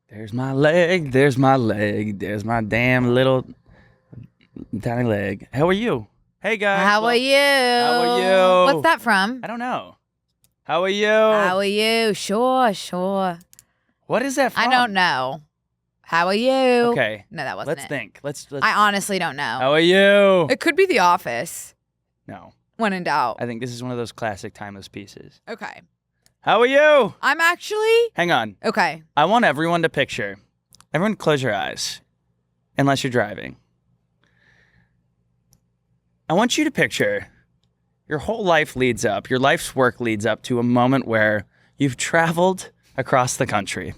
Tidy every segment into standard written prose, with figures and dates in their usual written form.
There's my leg, there's my leg, there's my damn little tiny leg. How are you? Hey, guys. How are you? How are you? What's that from? I don't know. How are you? How are you? Sure. What is that from? I don't know. How are you? Okay. No, that wasn't Let's it. think. Let's. I honestly don't know. How are you? It could be The Office. No. When in doubt. I think this is one of those classic timeless pieces. Okay. How are you? I'm actually... Hang on. Okay. I want everyone to picture. Everyone close your eyes. Unless you're driving. I want you to picture your whole life leads up, your life's work leads up to a moment where you've traveled across the country.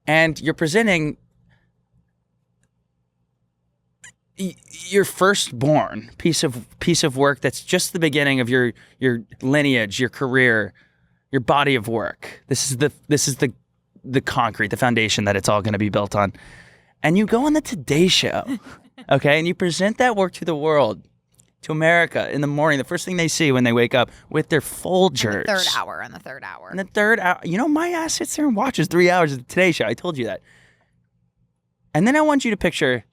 And you're presenting your firstborn piece of work that's just the beginning of your lineage, your career, your body of work. This is the concrete, the foundation that it's all going to be built on. And you go on the Today Show, okay, and you present that work to the world, to America in the morning. The first thing they see when they wake up with their Folgers. In the third hour. In the third hour. You know, my ass sits there and watches 3 hours of the Today Show. I told you that. And then I want you to picture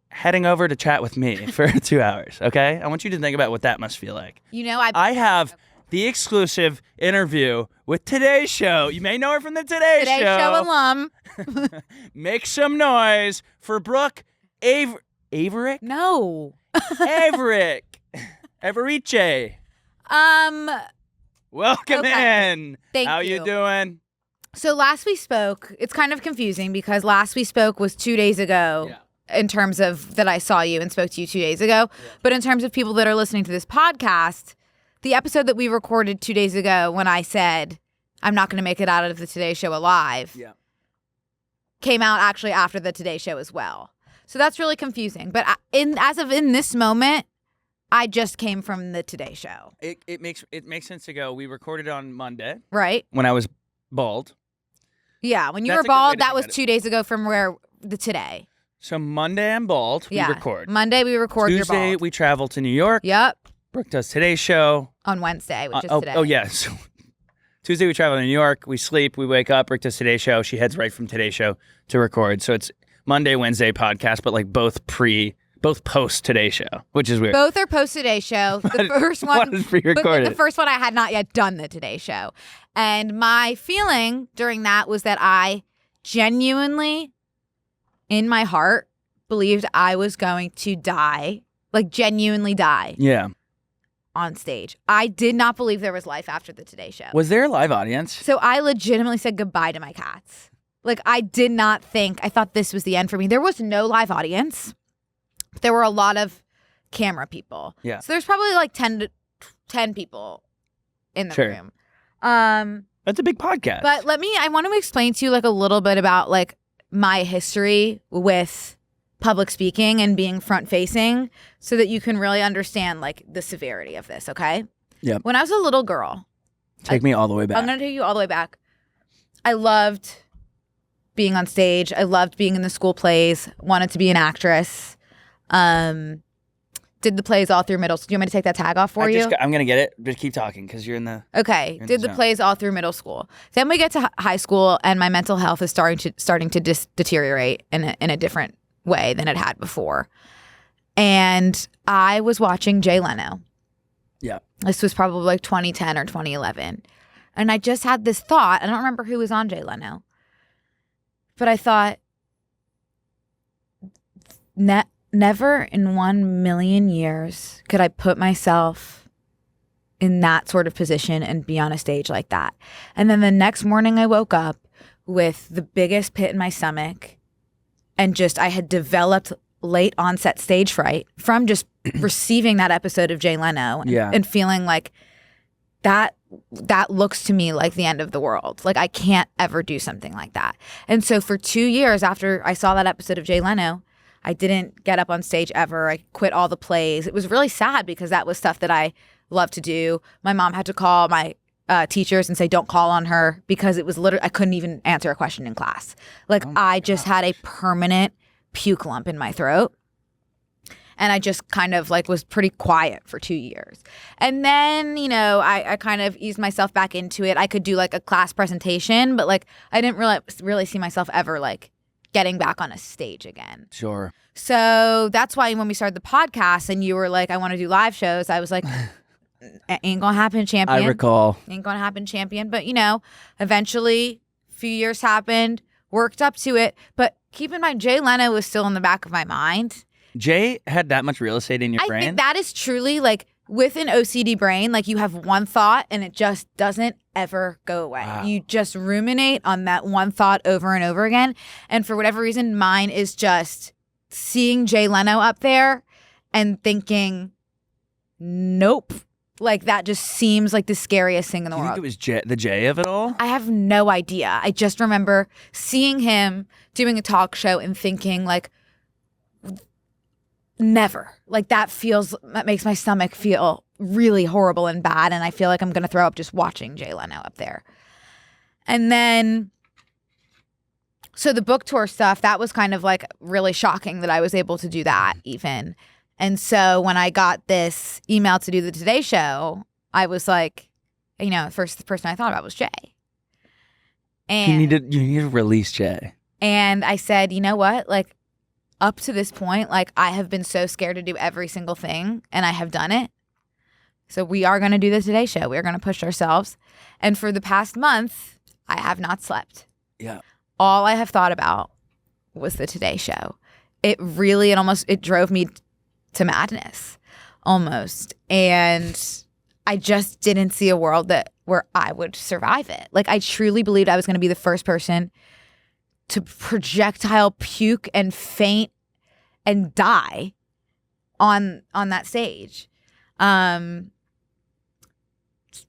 heading over to chat with me for 2 hours, okay? I want you to think about what that must feel like. You know, I have the exclusive interview with Today Show. You may know her from the Today Show. Today Show alum. Make some noise for Brooke Averick? No. Averick. Averice. Welcome Okay. in. Thank How you. you doing? So last we spoke, it's kind of confusing because last we spoke was 2 days ago. Yeah. In terms of that I saw you and spoke to you 2 days ago. Yeah. But in terms of people that are listening to this podcast, the episode that we recorded 2 days ago when I said I'm not going to make it out of the Today Show alive came out actually after the Today Show as well. So that's really confusing. But as of this moment, I just came from the Today Show. It makes sense to go. We recorded on Monday. Right. When I was bald. Yeah, when you That's were a good way bald, to that think was about it. 2 days ago from where the Today. So Monday I'm bald. We record. Monday we record. Tuesday you're bald. we travel to New York. Yep. Brooke does Today's Show. On Wednesday, which is today. Oh, yeah. So Tuesday we travel to New York. We sleep. We wake up. Brooke does Today's Show. She heads right from Today's Show to record. So it's Monday, Wednesday podcast, but like both post Today's Show, which is weird. Both are post Today Show. The first one is pre-recorded. But the first one I had not yet done the Today Show. And my feeling during that was that I genuinely, in my heart, believed I was going to die, like genuinely die. Yeah. On stage. I did not believe there was life after the Today Show. Was there a live audience? So I legitimately said goodbye to my cats. Like I did not think, I thought this was the end for me. There was no live audience. There were a lot of camera people. Yeah. So there's probably like 10 people in the Sure. room. That's a big podcast. But I want to explain to you like a little bit about like my history with public speaking and being front facing so that you can really understand like the severity of this, okay? Yeah. When I was a little girl. Take me all the way back. I'm going to take you all the way back. I loved being on stage. I loved being in the school plays. Wanted to be an actress. Did the plays all through middle school. Do you want me to take that tag off for you? I'm going to get it. Just keep talking because you're in the... Okay. Did the zone. plays all through middle school. Then we get to high school and my mental health is starting to deteriorate in a different way than it had before. And I was watching Jay Leno. Yeah. This was probably like 2010 or 2011. And I just had this thought. I don't remember who was on Jay Leno. But I thought, never in 1 million years could I put myself in that sort of position and be on a stage like that. And then the next morning I woke up with the biggest pit in my stomach and just I had developed late onset stage fright from just receiving that episode of Jay Leno and feeling like that looks to me like the end of the world. Like I can't ever do something like that. And so for 2 years after I saw that episode of Jay Leno, I didn't get up on stage ever. I quit all the plays. It was really sad because that was stuff that I loved to do. My mom had to call my teachers and say, don't call on her because it was literally, I couldn't even answer a question in class. Like I just had a permanent puke lump in my throat. And I just kind of like was pretty quiet for 2 years. And then, you know, I kind of eased myself back into it. I could do like a class presentation, but like I didn't really see myself ever like getting back on a stage again. Sure. So that's why when we started the podcast and you were like, I want to do live shows, I was like, ain't gonna happen, champion. I recall. Ain't gonna happen, champion. But, you know, eventually a few years happened, worked up to it. But keep in mind, Jay Leno was still in the back of my mind. Jay had that much real estate in your brain? I think that is truly like with an OCD brain, like you have one thought and it just doesn't ever go away. Wow. You just ruminate on that one thought over and over again. And for whatever reason, mine is just seeing Jay Leno up there and thinking, nope. Like that just seems like the scariest thing in the Do you world. think it was the Jay of it all? I have no idea. I just remember seeing him doing a talk show and thinking like, never. Like that makes my stomach feel really horrible and bad. And I feel like I'm going to throw up just watching Jay Leno up there. And then, so the book tour stuff, that was kind of like really shocking that I was able to do that even. And so when I got this email to do the Today Show, I was like, you know, first the person I thought about was Jay. And You need to release Jay. And I said, you know what? Like up to this point, like I have been so scared to do every single thing and I have done it. So we are going to do the Today Show. We are going to push ourselves. And for the past month, I have not slept. Yeah. All I have thought about was the Today Show. It drove me to madness almost. And I just didn't see a world where I would survive it. Like I truly believed I was going to be the first person to projectile puke and faint and die on that stage. But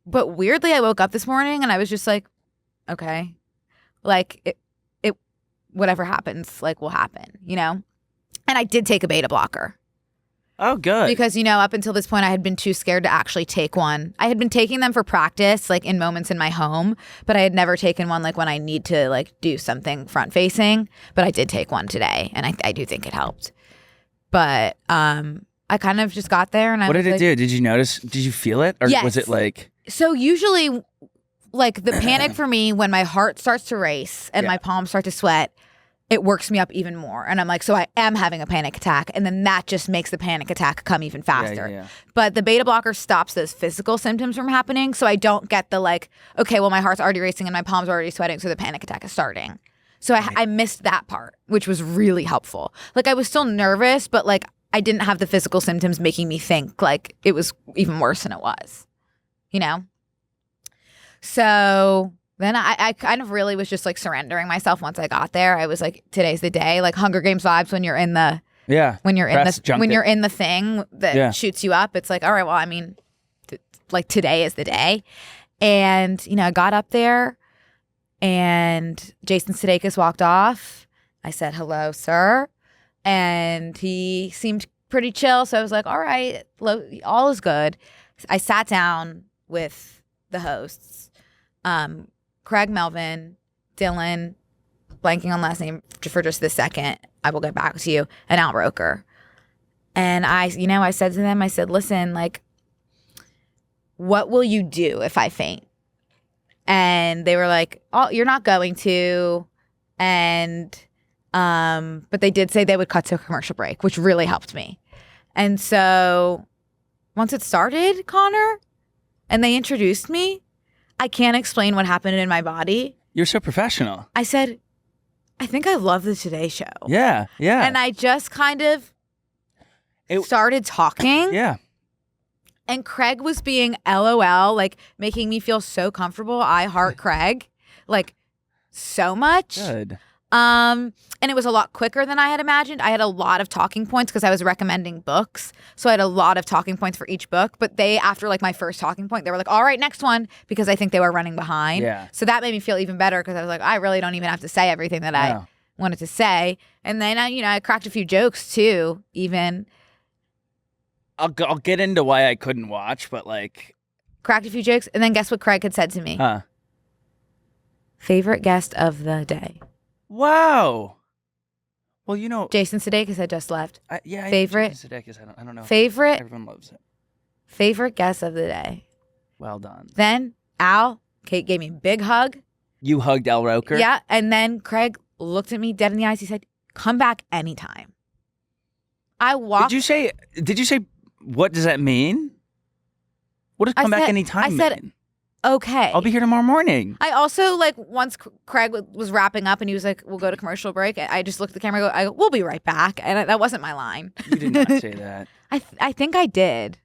weirdly, I woke up this morning and I was just like, okay, like it whatever happens, like will happen, you know? And I did take a beta blocker. Oh, good. Because, you know, up until this point, I had been too scared to actually take one. I had been taking them for practice, like in moments in my home, but I had never taken one like when I need to like do something front facing. But I did take one today, and I do think it helped. But I kind of just got there, and what did it like, do? Did you notice? Did you feel it, or yes. was it like? So usually, like the panic for me when my heart starts to race and Yeah. my palms start to sweat, it works me up even more. And I'm like, so I am having a panic attack. And then that just makes the panic attack come even faster. Yeah. But the beta blocker stops those physical symptoms from happening. So I don't get the like, okay, well, my heart's already racing and my palms are already sweating. So the panic attack is starting. So I missed that part, which was really helpful. Like I was still nervous, but like I didn't have the physical symptoms making me think like it was even worse than it was, you know? So then I kind of really was just like surrendering myself once I got there. I was like, today's the day, like Hunger Games vibes when you're in the when you're in the thing that shoots you up. It's like, all right, well, I mean, like today is the day. And, you know, I got up there and Jason Sudeikis walked off. I said, hello, sir. And he seemed pretty chill. So I was like, all right, all is good. I sat down with the hosts. Craig Melvin, Dylan, blanking on last name for just this second. I will get back to you. And Al Roker. And I said to them, I said, listen, like, what will you do if I faint? And they were like, oh, you're not going to. And, but they did say they would cut to a commercial break, which really helped me. And so once it started, Connor, and they introduced me, I can't explain what happened in my body. You're so professional. I said, I think I love the Today Show. Yeah. And I just kind of started talking. Yeah. And Craig was being LOL, like making me feel so comfortable. I heart Craig, like so much. Good. And it was a lot quicker than I had imagined. I had a lot of talking points because I was recommending books. So I had a lot of talking points for each book. But after like my first talking point, they were like, all right, next one, because I think they were running behind. Yeah. So that made me feel even better because I was like, I really don't even have to say everything that I wanted to say. And then, I cracked a few jokes too, even. I'll get into why I couldn't watch, but like. Cracked a few jokes. And then guess what Craig had said to me? Favorite guest of the day. Wow. Well, you know, Jason Sudeikis had just left. yeah. Favorite? Jason Sudeikis, I don't know. Favorite? Everyone loves it. Favorite guest of the day. Well done. Then Al, Kate gave me a big hug. You hugged Al Roker? Yeah, and then Craig looked at me dead in the eyes. He said, come back anytime. I walked. Did you say, what does that mean? What does come back anytime mean? I said, okay. I'll be here tomorrow morning. I also, like, once Craig was wrapping up and he was like, we'll go to commercial break, I just looked at the camera and go, we'll be right back. And that wasn't my line. You did not say that. I think I did.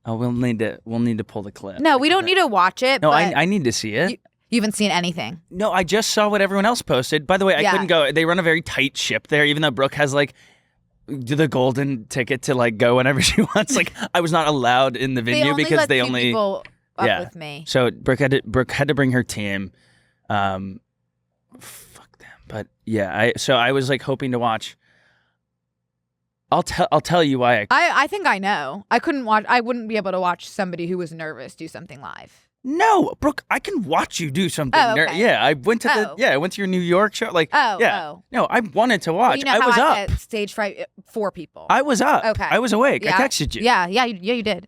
Oh, we'll need to pull the clip. No, we don't need to watch it. No, I need to see it. You haven't seen anything. No, I just saw what everyone else posted. By the way, I couldn't go. They run a very tight ship there, even though Brooke has like the golden ticket to like go whenever she wants. Like I was not allowed in the venue because they only people up with me. So Brooke had to bring her team. Fuck them. But yeah, I was like hoping to watch. I'll tell you why. I think I know. I wouldn't be able to watch somebody who was nervous do something live. No, Brooke, I can watch you do something. Oh, okay. Yeah, I went to I went to your New York show. Like, No, I wanted to watch. Well, you know I was how up. I get stage fright for people. I was up. Okay. I was awake. Yeah. I texted you. Yeah, you did.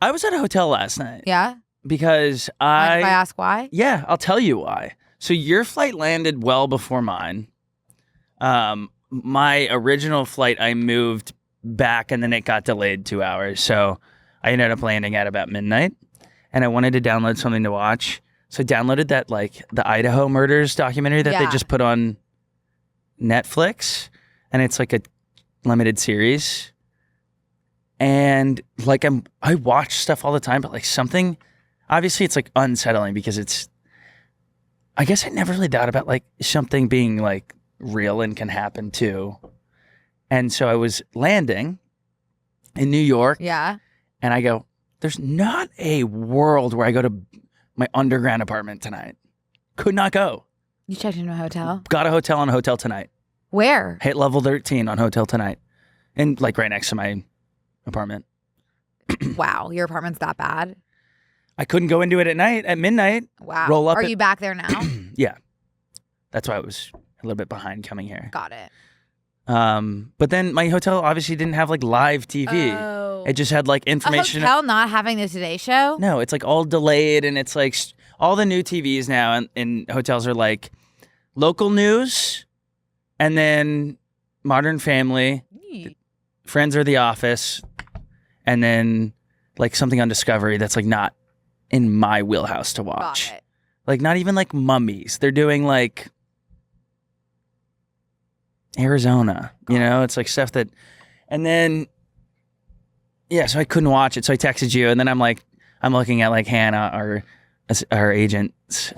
I was at a hotel last night. Yeah. Because Mind if I ask why? Yeah, I'll tell you why. So your flight landed well before mine. My original flight, I moved back and then it got delayed 2 hours. So I ended up landing at about midnight. And I wanted to download something to watch. So I downloaded that, like, the Idaho murders documentary that they just put on Netflix. And it's like a limited series. And, like, I watch stuff all the time, but, like, something, obviously it's, like, unsettling because I guess I never really thought about, like, something being, like, real and can happen too. And so I was landing in New York. Yeah. And I go, there's not a world where I go to my underground apartment tonight. Could not go. You checked into a hotel? Got a hotel on a Hotel Tonight. Where? Hit level 13 on Hotel Tonight. And like right next to my apartment. Wow, your apartment's that bad? I couldn't go into it at midnight. Wow. Roll up. Are you back there now? Yeah. That's why I was a little bit behind coming here. Got it. But then my hotel obviously didn't have like live TV. Oh. It just had like information. A hotel not having the Today Show? No, it's like all delayed, and it's like all the new TVs now in hotels are like local news, and then Modern Family, Friends or The Office, and then like something on Discovery that's like not in my wheelhouse to watch. Got it. Like not even like Mummies. They're doing like Arizona, you know, it's like stuff that, and then, yeah, so I couldn't watch it. So I texted you and then I'm looking at like Hannah, our agent's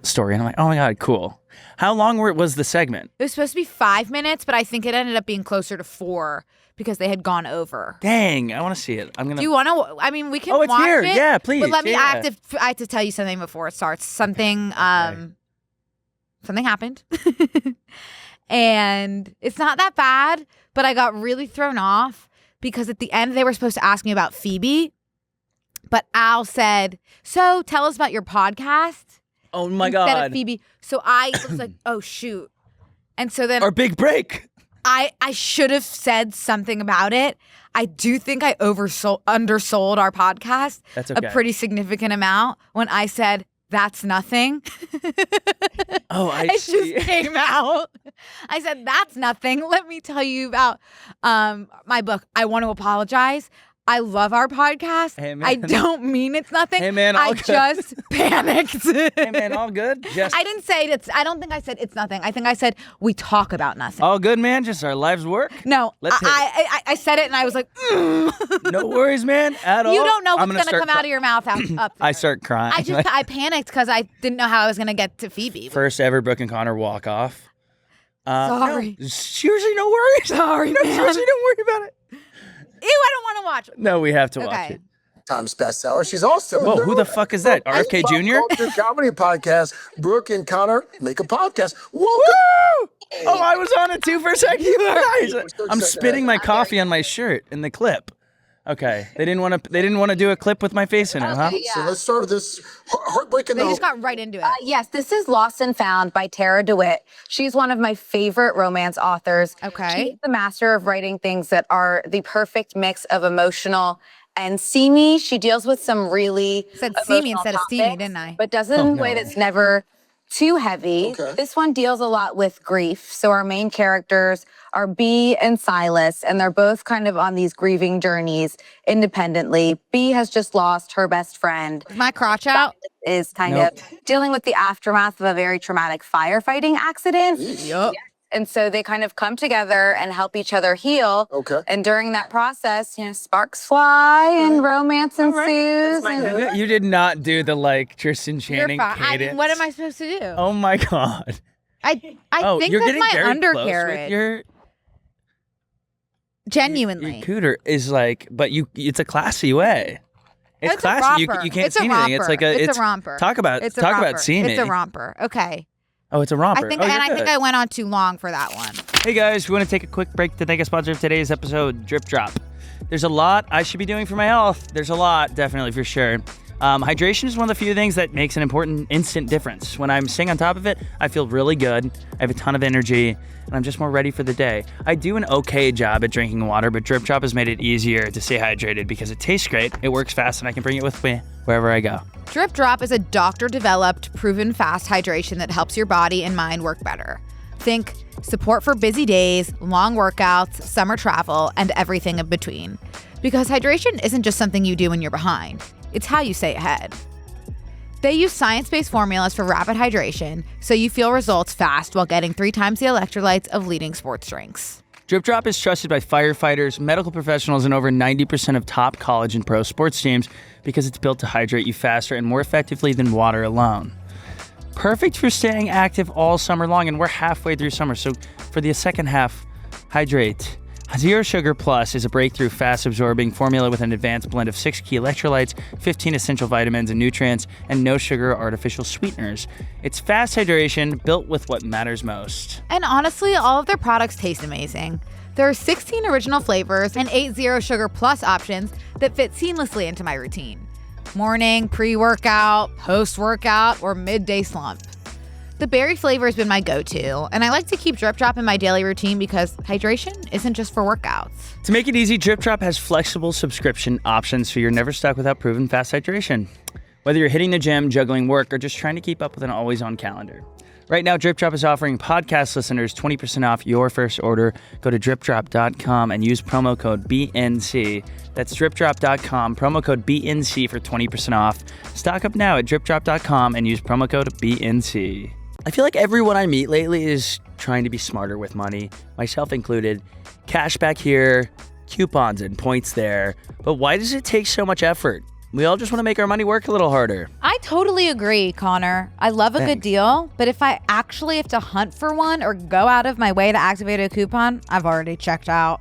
story. And I'm like, oh my God, cool. How long was the segment? It was supposed to be 5 minutes, but I think it ended up being closer to 4 because they had gone over. Dang, I want to see it. Do you want to, I mean, we can watch here. It. Yeah, please. But let me, yeah. I have to tell you something before it starts. Something happened. And it's not that bad, but I got really thrown off because at the end they were supposed to ask me about Phoebe, but Al said, so tell us about your podcast. Oh my instead God. of Phoebe. So I was like, oh shoot. And so then our big break. I should have said something about it. I do think I undersold our podcast. That's okay. A pretty significant amount when I said, that's nothing. Oh, I see. It just came out. I said, that's nothing. Let me tell you about my book. I want to apologize. I love our podcast. Hey, man. I don't mean it's nothing. Hey, man, all good. Just panicked. Hey, man, all good? Just I didn't say I don't think I said it's nothing. I think I said we talk about nothing. all good, man? Just our lives work? No, Let's hit it. I said it and I was like, No worries, man, at all. You don't know what's going to come out of your mouth up there. I start crying. I panicked because I didn't know how I was going to get to Phoebe. First ever Brooke and Connor walk off. Sorry. No, seriously, no worries. Sorry, no, man. seriously, don't worry about it. Ew, I don't want to watch it. No, we have to watch Okay. it. Times bestseller. She's also Whoa, who the fuck is that? RFK Jr.? Comedy podcast. Brooke and Connor make a podcast. Woo! Oh, I was on it too for a second. Nice. I'm spitting my coffee on my shirt in the clip. Okay. They didn't want to do a clip with my face in it, huh? So let's start with this heartbreaking They note. just got right into it. Yes, this is Lost and Found by Tara DeWitt. She's one of my favorite romance authors. Okay. She's the master of writing things that are the perfect mix of emotional and seamy. She deals with some really Said seamy emotional instead of steamy, topics, didn't I? But does it in a way no. that's never too heavy. Okay. This one deals a lot with grief. So our main characters are B and Silas, and they're both kind of on these grieving journeys independently. B has just lost her best friend. Is my crotch out? Is kind Nope. of dealing with the aftermath of a very traumatic firefighting accident. Yup. And so they kind of come together and help each other heal. Okay. And during that process, sparks fly and romance ensues. And You did not do the Tristan You're Channing fine. cadence. What am I supposed to do? Oh my God. I think you're that's getting my very close with undercarriage. your Genuinely. cooter is but it's a classy way. It's a classy. romper. You can't It's see a anything. It's romper. like It's a romper. Talk about It's a talk romper. about seamy. It's a romper. Okay. Oh, it's a romper. I think, oh, and you're I think good. I went on too long for that one. Hey guys, we want to take a quick break to thank a sponsor of today's episode, Drip Drop. There's a lot I should be doing for my health. There's a lot, definitely, for sure. Hydration is one of the few things that makes an important instant difference. When I'm staying on top of it, I feel really good. I have a ton of energy, and I'm just more ready for the day. I do an okay job at drinking water, but Drip Drop has made it easier to stay hydrated because it tastes great, it works fast, and I can bring it with me wherever I go. Drip Drop is a doctor-developed, proven fast hydration that helps your body and mind work better. Think support for busy days, long workouts, summer travel, and everything in between. Because hydration isn't just something you do when you're behind. It's how you stay ahead. They use science-based formulas for rapid hydration, so you feel results fast while getting 3 times the electrolytes of leading sports drinks. Drip Drop is trusted by firefighters, medical professionals, and over 90% of top college and pro sports teams because it's built to hydrate you faster and more effectively than water alone. Perfect for staying active all summer long, and we're halfway through summer, so for the second half, hydrate. Zero Sugar Plus is a breakthrough fast-absorbing formula with an advanced blend of 6 key electrolytes, 15 essential vitamins and nutrients, and no sugar or artificial sweeteners. It's fast hydration built with what matters most. And honestly, all of their products taste amazing. There are 16 original flavors and 8 Zero Sugar Plus options that fit seamlessly into my routine. Morning, pre-workout, post-workout, or midday slump. The berry flavor has been my go-to, and I like to keep Drip Drop in my daily routine because hydration isn't just for workouts. To make it easy, Drip Drop has flexible subscription options so you're never stuck without proven fast hydration. Whether you're hitting the gym, juggling work, or just trying to keep up with an always-on calendar. Right now, Drip Drop is offering podcast listeners 20% off your first order. Go to dripdrop.com and use promo code BNC. That's dripdrop.com, promo code BNC for 20% off. Stock up now at dripdrop.com and use promo code BNC. I feel like everyone I meet lately is trying to be smarter with money, myself included. Cash back here, coupons and points there. But why does it take so much effort? We all just want to make our money work a little harder. I totally agree, Connor. I love a good Thanks. deal, but if I actually have to hunt for one or go out of my way to activate a coupon, I've already checked out.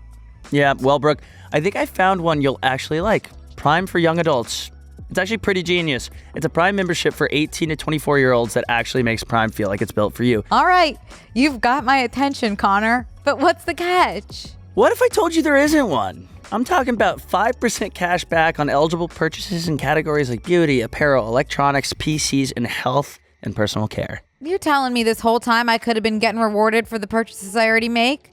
Yeah, well, Brooke, I think I found one you'll actually like. Prime for young adults. It's actually pretty genius. It's a Prime membership for 18 to 24-year-olds that actually makes Prime feel like it's built for you. All right, you've got my attention, Connor, but what's the catch? What if I told you there isn't one? I'm talking about 5% cash back on eligible purchases in categories like beauty, apparel, electronics, PCs, and health and personal care. You're telling me this whole time I could have been getting rewarded for the purchases I already make?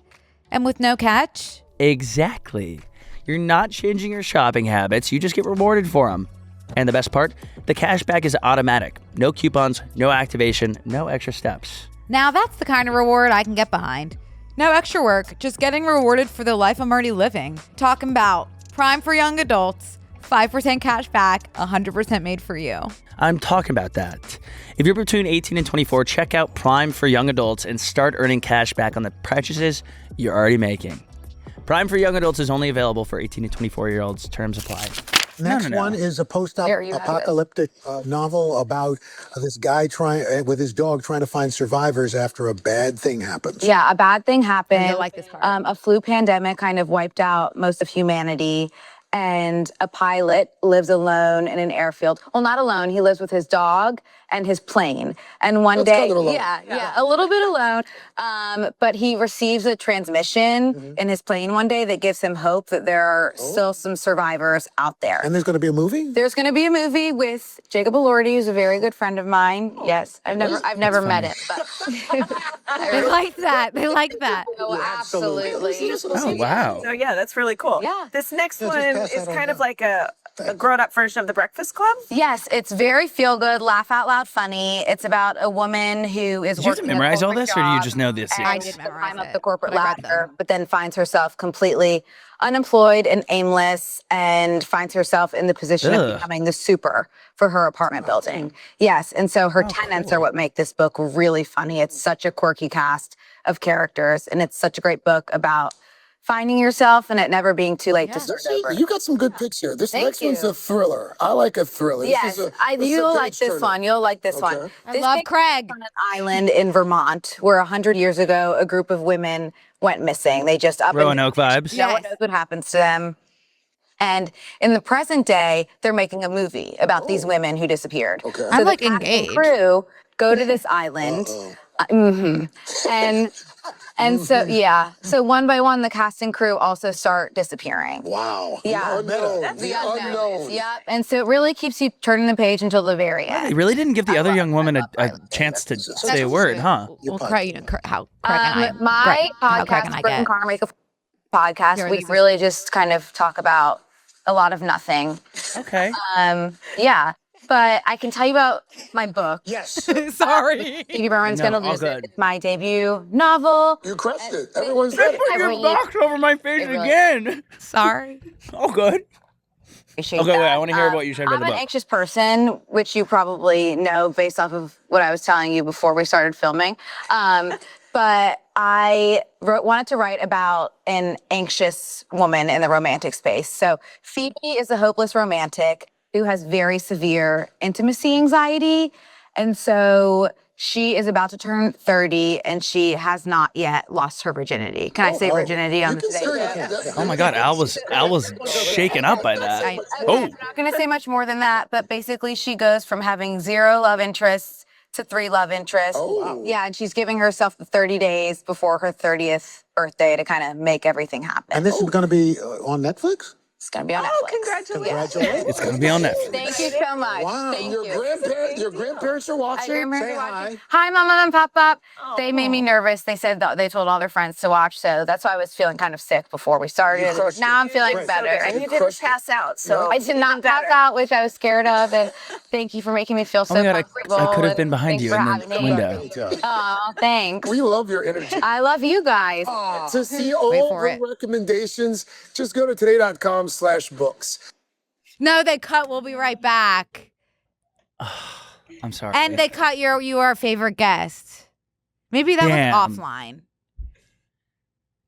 And with no catch? Exactly. You're not changing your shopping habits, you just get rewarded for them. And the best part, the cash back is automatic. No coupons, no activation, no extra steps. Now that's the kind of reward I can get behind. No extra work, just getting rewarded for the life I'm already living. Talking about Prime for young adults, 5% cash back, 100% made for you. I'm talking about that. If you're between 18 and 24, check out Prime for young adults and start earning cash back on the purchases you're already making. Prime for young adults is only available for 18 to 24-year-olds. Terms apply. Next no. one is a There you have it. post-apocalyptic novel about this guy trying with his dog trying to find survivors after a bad thing happens. Yeah, a bad thing happened. I like this part. A flu pandemic kind of wiped out most of humanity. and a pilot lives alone in an airfield. Well, not alone. He lives with his dog and his plane. And one day, kind of alone. yeah, a little bit alone. But he receives a transmission in his plane one day that gives him hope that there are still some survivors out there. And there's going to be a movie? There's going to be a movie with Jacob Elordi, who's a very good friend of mine. Yes, I've never met him, but They like that. They like that. oh, absolutely. Oh, wow. So yeah, that's really cool. Yeah. This next just one pass is that on kind of down. like a grown-up version of The Breakfast Club. Yes, it's very feel good, laugh out loud funny. It's about a woman who is Did you have to working a memorize all corporate this, or do you job just know this? and I did memorize climb up it, the corporate but I read ladder, them. but then finds herself completely unemployed and aimless, and finds herself in the position Ugh. of becoming the super for her apartment building. Yes, and so her tenants are what make this book really funny. It's such a quirky cast of characters, and it's such a great book about finding yourself and it never being too late to start over. You got some good picks here. This Thank next one's you. a thriller. I like a thriller. Yes, you'll like this one. You'll like this one. I This love takes Craig. place on an island in Vermont where 100 years ago, a group of women went missing. They just up and Roanoke vibes. no one Yes. knows what happens to them. And in the present day, they're making a movie about these women who disappeared. Okay. I'm the like cast and engaged. crew go to this island. And so so one by one, the cast and crew also start disappearing. Wow. Yeah. The unknown. The The unknown. unknown. Yep. And so it really keeps you turning the page until the very They end. really didn't give the other young woman a chance to say a word, huh? Well, Craig, how Craig and I, My how Craig podcast, and I Brooke and get. Connor make a podcast. Here, We this is- really just kind of talk about a lot of nothing. Okay. Yeah. But I can tell you about my book. Yes. Sorry. Phoebe Berman's No, Gonna all Lose It. good. It's my debut novel. You crushed it. Everyone's ready. I Your really box over my face really- again. Sorry. Oh, good. appreciate Okay, wait, that. I wanna hear what you said about I'm the an book. anxious person, which you probably know based off of what I was telling you before we started filming. But I wanted to write about an anxious woman in the romantic space. So Phoebe is a hopeless romantic who has very severe intimacy anxiety. And so she is about to turn 30 and she has not yet lost her virginity. Can I say virginity on You can today's say show? that. Oh my God, Al was shaken up by that. Oh, I'm not going to say much more than that, but basically she goes from having 0 love interests to 3 love interests. Oh, wow. Yeah, and she's giving herself the 30 days before her 30th birthday to kind of make everything happen. And this is going to be on Netflix? It's going to be on Oh, Netflix. congratulations. Congratulations. it's gonna be on Netflix. Thank you so much. Wow. Thank Your you. your grandparents are watching. grandparents Say are hi. watching. Hi, Mama and Pop. They made me nervous. They said they told all their friends to watch, so that's why I was feeling kind of sick before we started. crushed Now it. I'm feeling Right. better. And you didn't crushed it. pass out, so I did not pass out, which I was scared of, and thank you for making me feel so my God, I comfortable. could have and been behind thanks you for in the having me. window. Oh, thanks. We love your energy. I love you guys. To see all for the it. recommendations, just go to today.com/books. No, they cut. We'll be right back. I'm sorry. And they cut you our favorite guest. Maybe that Damn. was offline.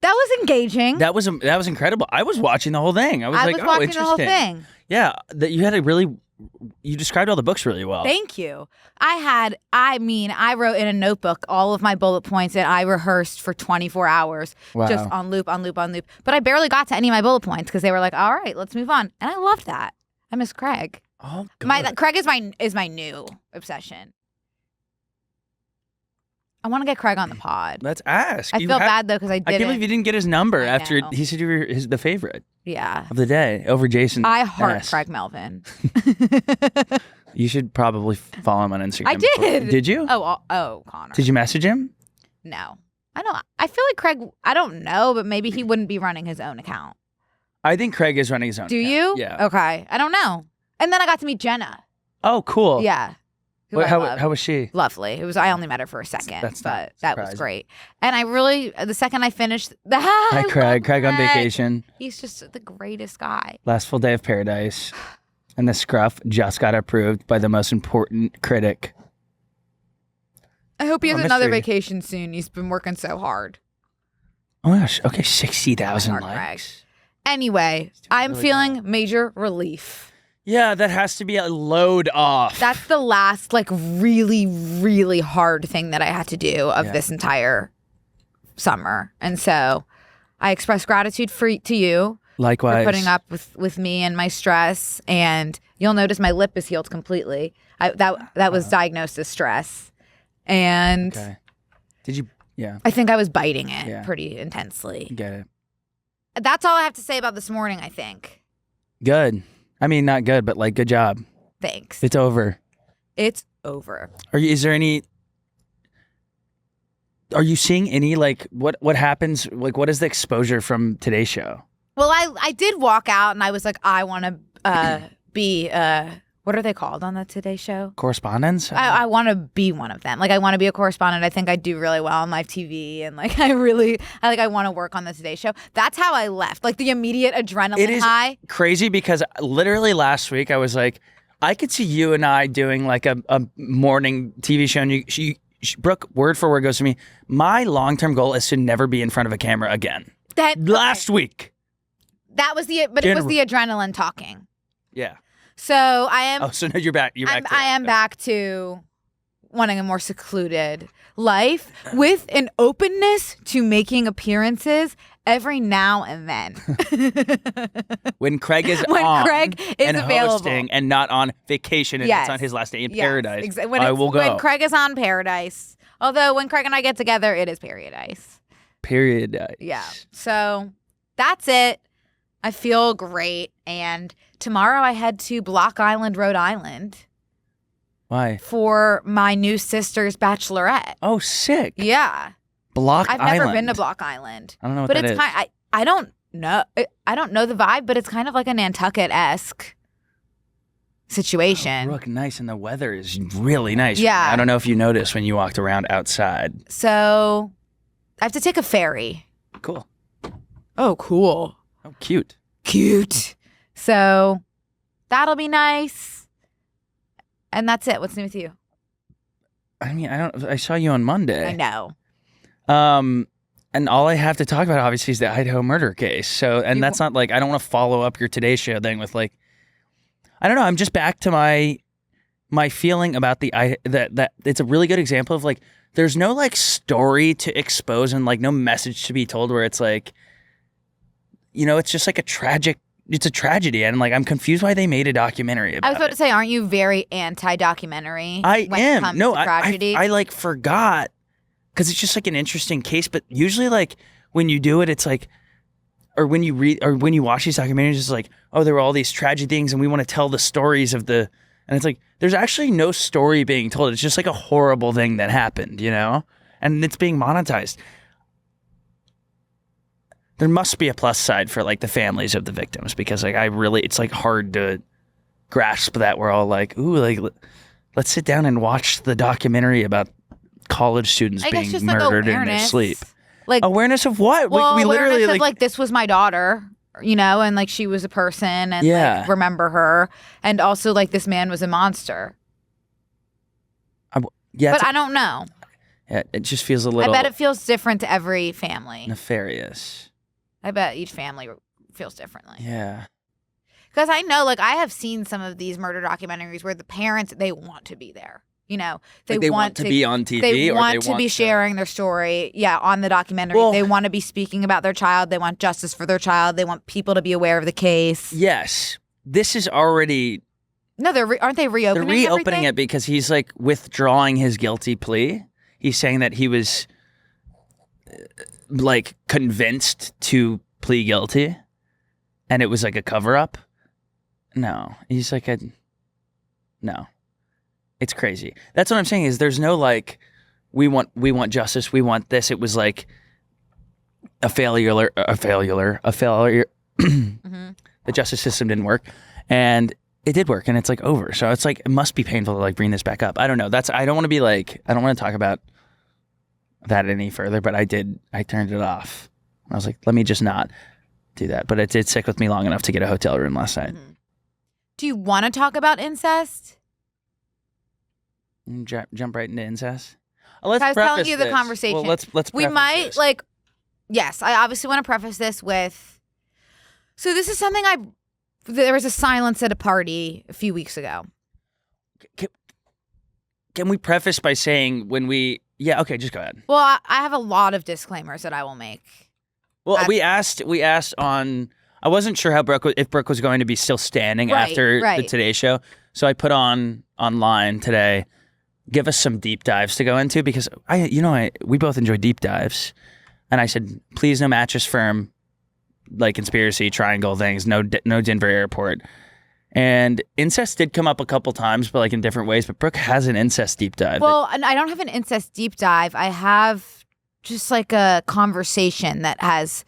That was engaging. that was incredible. I was watching the whole thing. I was like, oh, watching interesting. the whole thing. Yeah, that you had a really, you described all the books really well. Thank you. I wrote in a notebook all of my bullet points and I rehearsed for 24 hours Wow. just on loop. But I barely got to any of my bullet points because they were like, all right, let's move on. And I loved that. I miss Craig. Oh, good. Craig is my new obsession. I want to get Craig on the pod. Let's ask. I You feel have- bad though because I I didn't. can't believe you didn't get his number I after know. he said you were the favorite Yeah. of the day over Jason. I heart S. Craig Melvin. You should probably follow him on Instagram. I did. Did you? Oh, Connor. Did you message him? No. I feel like Craig, I don't know, but maybe he wouldn't be running his own account. I think Craig is running his own. Do account. you? Yeah. Okay. I don't know. And then I got to meet Jenna. Oh, cool. Yeah. Who What- I how love. was she? Lovely. I only met her for a second, That's not but that was surprising. great. And I really, the second I finished, Hi, Craig. Craig on vacation. He's just the greatest guy. Last full day of paradise. And the scruff just got approved by the most important critic. I hope he has Oh, another mystery. vacation soon. He's been working so hard. Oh my gosh. Okay, 60,000 Hard, Craig. likes. Anyway, I'm really feeling major relief. Yeah, that has to be a load off. That's the last, really, really hard thing that I had to do of Yeah. this entire summer. And so I express gratitude to you Likewise. for putting up with me and my stress. And you'll notice my lip is healed completely. That was diagnosed as stress. And Okay. Did you? Yeah. I think I was biting it pretty intensely. Get it. That's all I have to say about this morning, I think. Good. I mean, not good, but like, good job. Thanks. It's over. It's over. Is there any? Are you seeing any like what happens? Like, what is the exposure from today's show? Well, I did walk out and I was like, I want to be what are they called on the Today Show? Correspondence? I want to be one of them. Like, I want to be a correspondent. I think I do really well on live TV, and like I want to work on the Today Show. That's how I left. Like the immediate adrenaline high. Crazy because literally last week I was like, I could see you and I doing like a morning TV show, and Brooke, word for word, goes to me, my long-term goal is to never be in front of a camera again. Last week. That was it was the adrenaline talking. Yeah. So I am. Oh, so now you're back. I am back to wanting a more secluded life with an openness to making appearances every now and then. When Craig is available. hosting and not on vacation and it's on his last day in paradise, I will go. When Craig is on Paradise. Although when Craig and I get together, it is Paradise. Paradise. Yeah. So that's it. I feel great. And tomorrow I head to Block Island, Rhode Island. Why? For my new sister's bachelorette. Oh, sick. Yeah. I've never been to Block Island. I don't know what but that it's is. I don't know. I don't know the vibe, but it's kind of like a Nantucket-esque situation. Oh, Brooke, nice. And the weather is really nice. Yeah. I don't know if you noticed when you walked around outside. So I have to take a ferry. Cool. Oh, cool. Oh, cute. Cute. So that'll be nice. And that's it. What's new with you? I mean, I saw you on Monday. I know. And all I have to talk about obviously is the Idaho murder case. So, and that's not like, I don't want to follow up your Today Show thing with like, I don't know. I'm just back to my feeling about that it's a really good example of like, there's no like story to expose and like no message to be told where it's like, you know, it's just like it's a tragedy. And like, I'm confused why they made a documentary about it. I was about to say, aren't you very anti-documentary? I am. It comes No, to tragedy? I like forgot because it's just like an interesting case. But usually like when you do it, it's like, or when you read or when you watch these documentaries, it's like, oh, there were all these tragic things and we want to tell the stories of and it's like, there's actually no story being told. It's just like a horrible thing that happened, you know? And it's being monetized. There must be a plus side for like the families of the victims because like it's like hard to grasp that we're all like, ooh, like let's sit down and watch the documentary about college students being murdered in their sleep. Like awareness of what? Well, we literally awareness of like this was my daughter, you know, and like she was a person and like remember her, and also like this man was a monster. But I don't know. Yeah, it just feels a little. I bet it feels different to every family. Nefarious. I bet each family feels differently. Yeah. Because I know, like, I have seen some of these murder documentaries where the parents, they want to be there. You know, they want to be on TV. They or want to be sharing their story. Yeah, on the documentary. Well, they want to be speaking about their child. They want justice for their child. They want people to be aware of the case. Yes. This is already. No, aren't they reopening They're reopening everything? it because he's like withdrawing his guilty plea. He's saying that he was like convinced to plead guilty and it was like a cover up. No, he's like no, it's crazy. That's what I'm saying is there's no like, we want justice. We want this. It was like a failure. Mm-hmm. The justice system didn't work and it did work and it's like over. So it's like, it must be painful to like bring this back up. I don't know. I don't want to talk about that any further, but I turned it off. I was like, let me just not do that. But it did stick with me long enough to get a hotel room last night. Mm-hmm. Do you want to talk about incest? Jump right into incest? I was telling you the conversation. Well, let's we might this. Like, yes, I obviously want to preface this with, so this is something there was a silence at a party a few weeks ago. Can we preface by saying yeah, okay, just go ahead. Well, I have a lot of disclaimers that I will make. Well, we asked on, I wasn't sure how if Brooke was going to be still standing after the Today Show. So I put online today, give us some deep dives to go into because we both enjoy deep dives. And I said, please no Mattress Firm, like conspiracy triangle things, no Denver airport. And incest did come up a couple times, but like in different ways. But Brooke has an incest deep dive. Well, and I don't have an incest deep dive. I have just like a conversation that has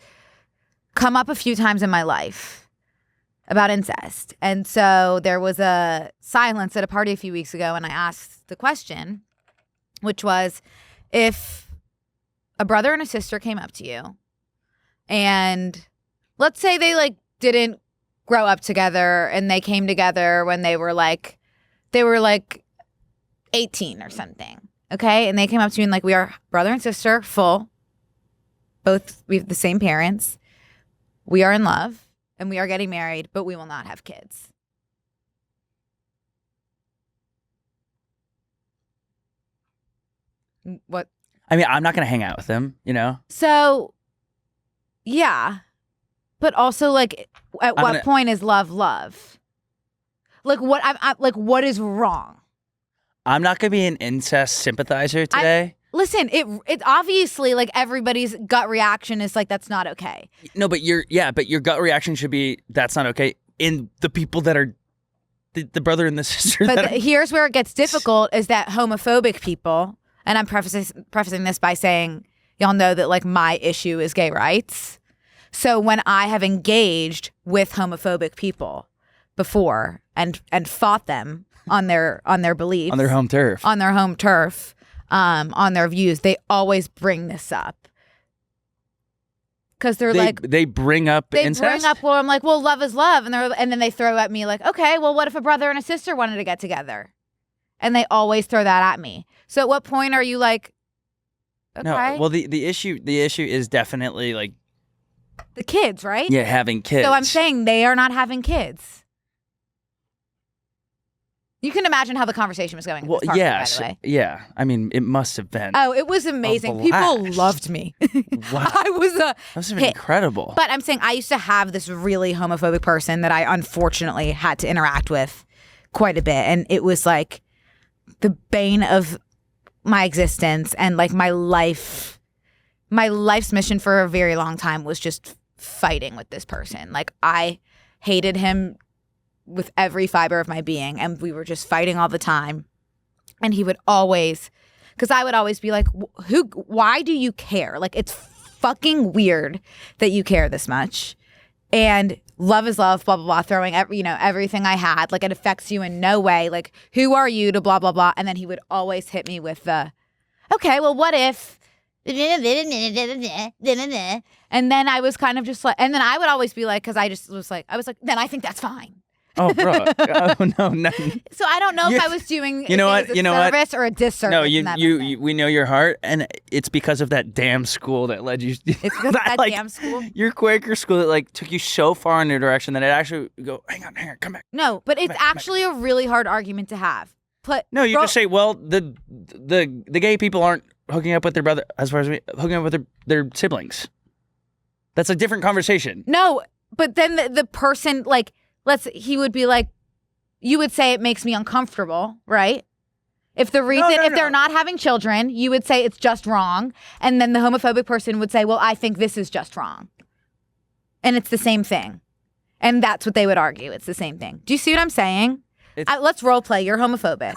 come up a few times in my life about incest. And so there was a silence at a party a few weeks ago, and I asked the question, which was, if a brother and a sister came up to you, and let's say they like didn't grow up together and they came together when they were like 18 or something, okay? And they came up to me and like, we are brother and sister, we have the same parents, we are in love, and we are getting married, but we will not have kids. What? I mean, I'm not going to hang out with them, So, yeah. But also, like, at what point is love? Like, what is wrong? I'm not going to be an incest sympathizer today. Listen, it obviously, like, everybody's gut reaction is like, that's not okay. No, but your gut reaction should be, that's not okay. In the people that are the brother and the sister. But here's where it gets difficult is that homophobic people, and I'm prefacing this by saying, y'all know that, like, my issue is gay rights. So when I have engaged with homophobic people before and fought them on their beliefs, on their home turf, on their views, they always bring this up because they bring up incest. Well, I'm like, well, love is love, and then they throw at me like, okay, well, what if a brother and a sister wanted to get together? And they always throw that at me. So at what point are you like, okay? No, well, the issue is definitely like. The kids, right? Yeah, having kids. So I'm saying they are not having kids. You can imagine how the conversation was going. Well, by yeah, the way. Yeah. I mean, it must have been. Oh, it was amazing. People loved me. Wow. That must have been incredible. But I'm saying I used to have this really homophobic person that I unfortunately had to interact with quite a bit, and it was like the bane of my existence, and like my life's mission for a very long time was just fighting with this person. Like, I hated him with every fiber of my being, and we were just fighting all the time. And he would always, because I would always be like, why do you care? Like, it's fucking weird that you care this much. And love is love, blah, blah, blah, throwing everything I had. Like, it affects you in no way. Like, who are you to blah, blah, blah. And then he would always hit me with the, okay, well, what if? And then I was kind of just like, and then I would always be like, because I was like, then I think that's fine. Oh, bro. Oh, no. So I don't know if I was doing a service or a disservice. No, we know your heart, and it's because of that damn school that led you. It's because of that damn school. Your Quaker school that like took you so far in your direction that it actually go, hang on, come back. No, but it's actually a really hard argument to have. Just say, well, the gay people aren't hooking up with their brother as far as hooking up with their siblings. That's a different conversation. No, but then the person, like, he would be like, you would say it makes me uncomfortable, right? If the reason, if they're not having children, you would say it's just wrong. And then the homophobic person would say, well, I think this is just wrong. And it's the same thing. And that's what they would argue. It's the same thing. Do you see what I'm saying? Let's role play. You're homophobic.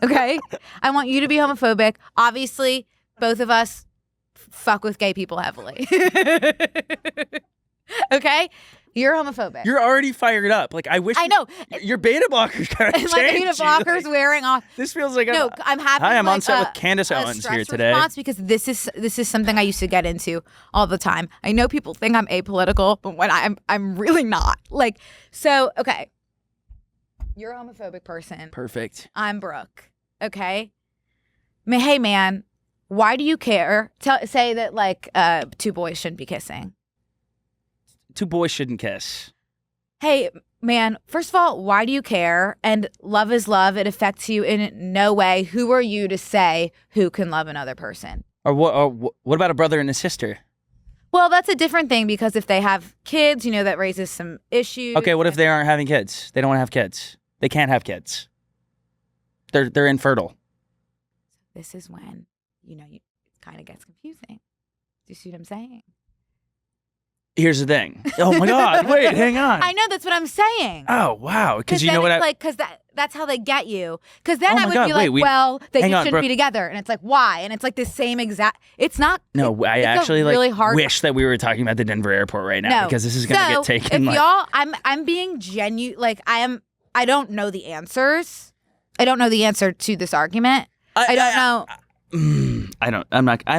Okay? I want you to be homophobic. Obviously, both of us fuck with gay people heavily. Okay? You're homophobic. You're already fired up. Like, I know. Your beta blocker's kind of changed. My beta blocker's wearing off. This feels like I'm happy. Hi, I'm on set with Candace Owens here today. Because this is something I used to get into all the time. I know people think I'm apolitical, but when I'm really not. Like, so, okay. You're a homophobic person. Perfect. I'm Brooke. Okay? Hey, man, why do you care? Say that, like, two boys shouldn't be kissing. Two boys shouldn't kiss. Hey, man, first of all, why do you care? And love is love. It affects you in no way. Who are you to say who can love another person? Or what about a brother and a sister? Well, that's a different thing because if they have kids, that raises some issues. Okay, what if they aren't having kids? They don't want to have kids. They can't have kids. They're infertile. This is when, it kind of gets confusing. Do you see what I'm saying? Here's the thing. Oh my God! Wait, hang on. I know, that's what I'm saying. Oh wow! Because you know what? Because that's how they get you. Because then Oh I my would God, be like, wait, well, they hang on, shouldn't Brooke. be together, and it's like, why? And it's like the same exact. It's not. No, I it's actually really hard. wish that we were talking about the Denver airport right now because this is gonna get taken. If y'all, I'm being genuine. Like I don't know the answers. I don't know the answer to this argument. I don't know. I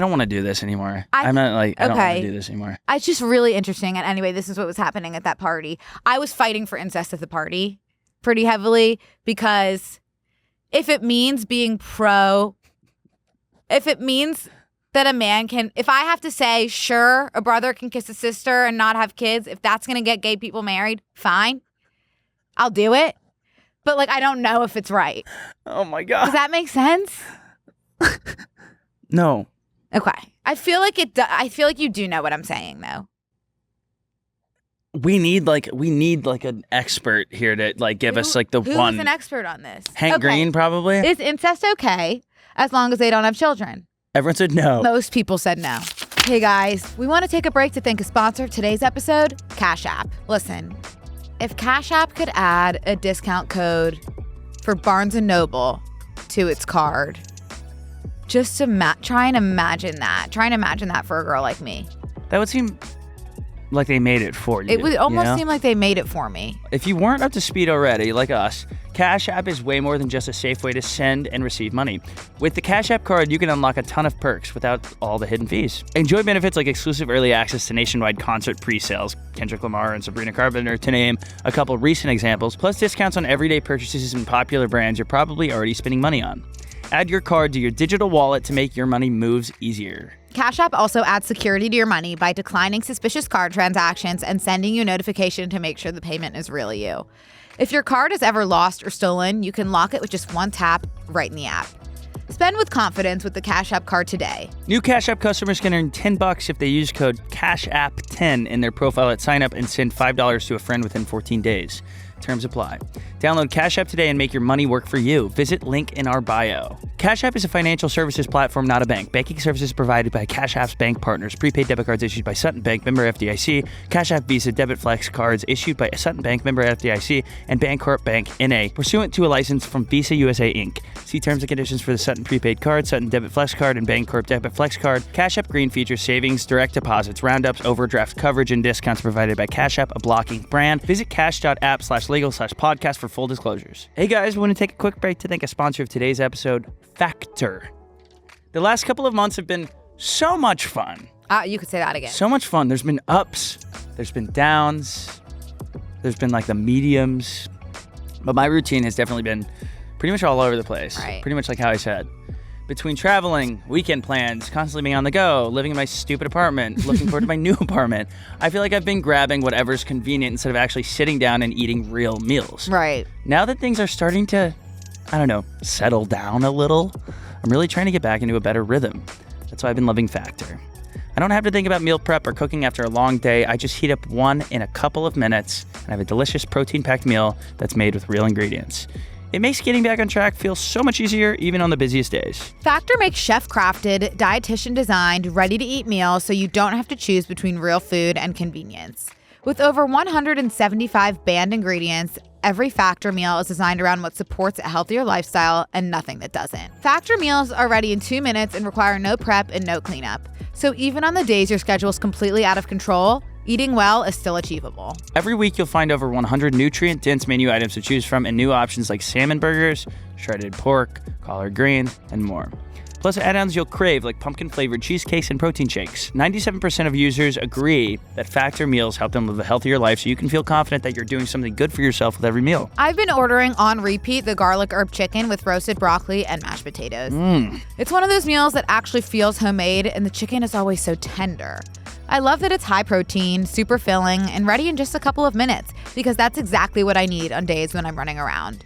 don't want to do this anymore. I don't want to do this anymore. It's just really interesting. And anyway, this is what was happening at that party. I was fighting for incest at the party pretty heavily because if it means being if it means that a man can, if I have to say, sure, a brother can kiss a sister and not have kids, if that's going to get gay people married, fine. I'll do it. But I don't know if it's right. Oh my God. Does that make sense? No. Okay. I feel like I feel like you do know what I'm saying, though. We need an expert here to give us the who's one. Who's an expert on this? Hank Green, probably. Is incest okay as long as they don't have children? Everyone said no. Most people said no. Hey guys, we want to take a break to thank a sponsor of today's episode, Cash App. Listen, if Cash App could add a discount code for Barnes & Noble to its card, just to try and imagine that for a girl like me. That would seem like they made it for you. It would almost seem like they made it for me. If you weren't up to speed already, like us, Cash App is way more than just a safe way to send and receive money. With the Cash App card, you can unlock a ton of perks without all the hidden fees. Enjoy benefits like exclusive early access to nationwide concert pre-sales, Kendrick Lamar and Sabrina Carpenter, to name a couple recent examples, plus discounts on everyday purchases and popular brands you're probably already spending money on. Add your card to your digital wallet to make your money moves easier. Cash App also adds security to your money by declining suspicious card transactions and sending you a notification to make sure the payment is really you. If your card is ever lost or stolen, you can lock it with just one tap right in the app. Spend with confidence with the Cash App card today. New Cash App customers can earn $10 if they use code CASHAPP10 in their profile at sign up and send $5 to a friend within 14 days. Terms apply. Download Cash App today and make your money work for you. Visit link in our bio. Cash App is a financial services platform, not a bank. Banking services provided by Cash App's bank partners. Prepaid debit cards issued by Sutton Bank, member FDIC. Cash App Visa Debit Flex cards issued by Sutton Bank, member FDIC, and Bancorp Bank, N.A., pursuant to a license from Visa USA, Inc. See terms and conditions for the Sutton Prepaid Card, Sutton Debit Flex Card, and Bancorp Debit Flex Card. Cash App Green features savings, direct deposits, roundups, overdraft coverage, and discounts provided by Cash App, a blocking brand. Visit cash.app/legal/podcast for full disclosures. Hey guys, we want to take a quick break to thank a sponsor of today's episode, Factor. The last couple of months have been so much fun. You could say that again. So much fun. There's been ups, there's been downs, there's been the mediums. But my routine has definitely been pretty much all over the place. Right. Pretty much like how I said. Between traveling, weekend plans, constantly being on the go, living in my stupid apartment, looking forward to my new apartment, I feel like I've been grabbing whatever's convenient instead of actually sitting down and eating real meals. Right. Now that things are starting to, settle down a little, I'm really trying to get back into a better rhythm. That's why I've been loving Factor. I don't have to think about meal prep or cooking after a long day. I just heat up one in a couple of minutes and I have a delicious protein-packed meal that's made with real ingredients. It makes getting back on track feel so much easier, even on the busiest days. Factor makes chef-crafted, dietitian-designed, ready-to-eat meals so you don't have to choose between real food and convenience. With over 175 banned ingredients, every Factor meal is designed around what supports a healthier lifestyle and nothing that doesn't. Factor meals are ready in 2 minutes and require no prep and no cleanup. So even on the days your schedule is completely out of control, eating well is still achievable. Every week you'll find over 100 nutrient-dense menu items to choose from and new options like salmon burgers, shredded pork, collard greens, and more. Plus add-ons you'll crave like pumpkin-flavored cheesecakes and protein shakes. 97% of users agree that Factor meals help them live a healthier life, so you can feel confident that you're doing something good for yourself with every meal. I've been ordering on repeat the garlic herb chicken with roasted broccoli and mashed potatoes. It's one of those meals that actually feels homemade, and the chicken is always so tender. I love that it's high protein, super filling, and ready in just a couple of minutes, because that's exactly what I need on days when I'm running around.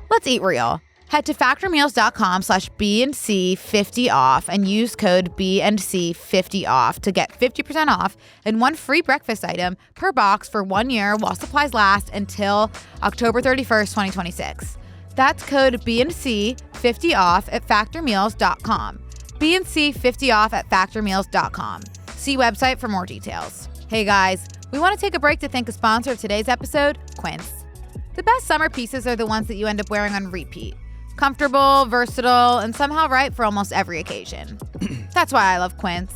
Let's eat real. Head to factormeals.com/BNC50off and use code BNC50off to get 50% off and one free breakfast item per box for 1 year while supplies last until October 31st, 2026. That's code BNC50off at factormeals.com. BNC50off at factormeals.com. See website for more details. Hey guys, we want to take a break to thank a sponsor of today's episode, Quince. The best summer pieces are the ones that you end up wearing on repeat. Comfortable, versatile, and somehow right for almost every occasion. That's why I love Quince.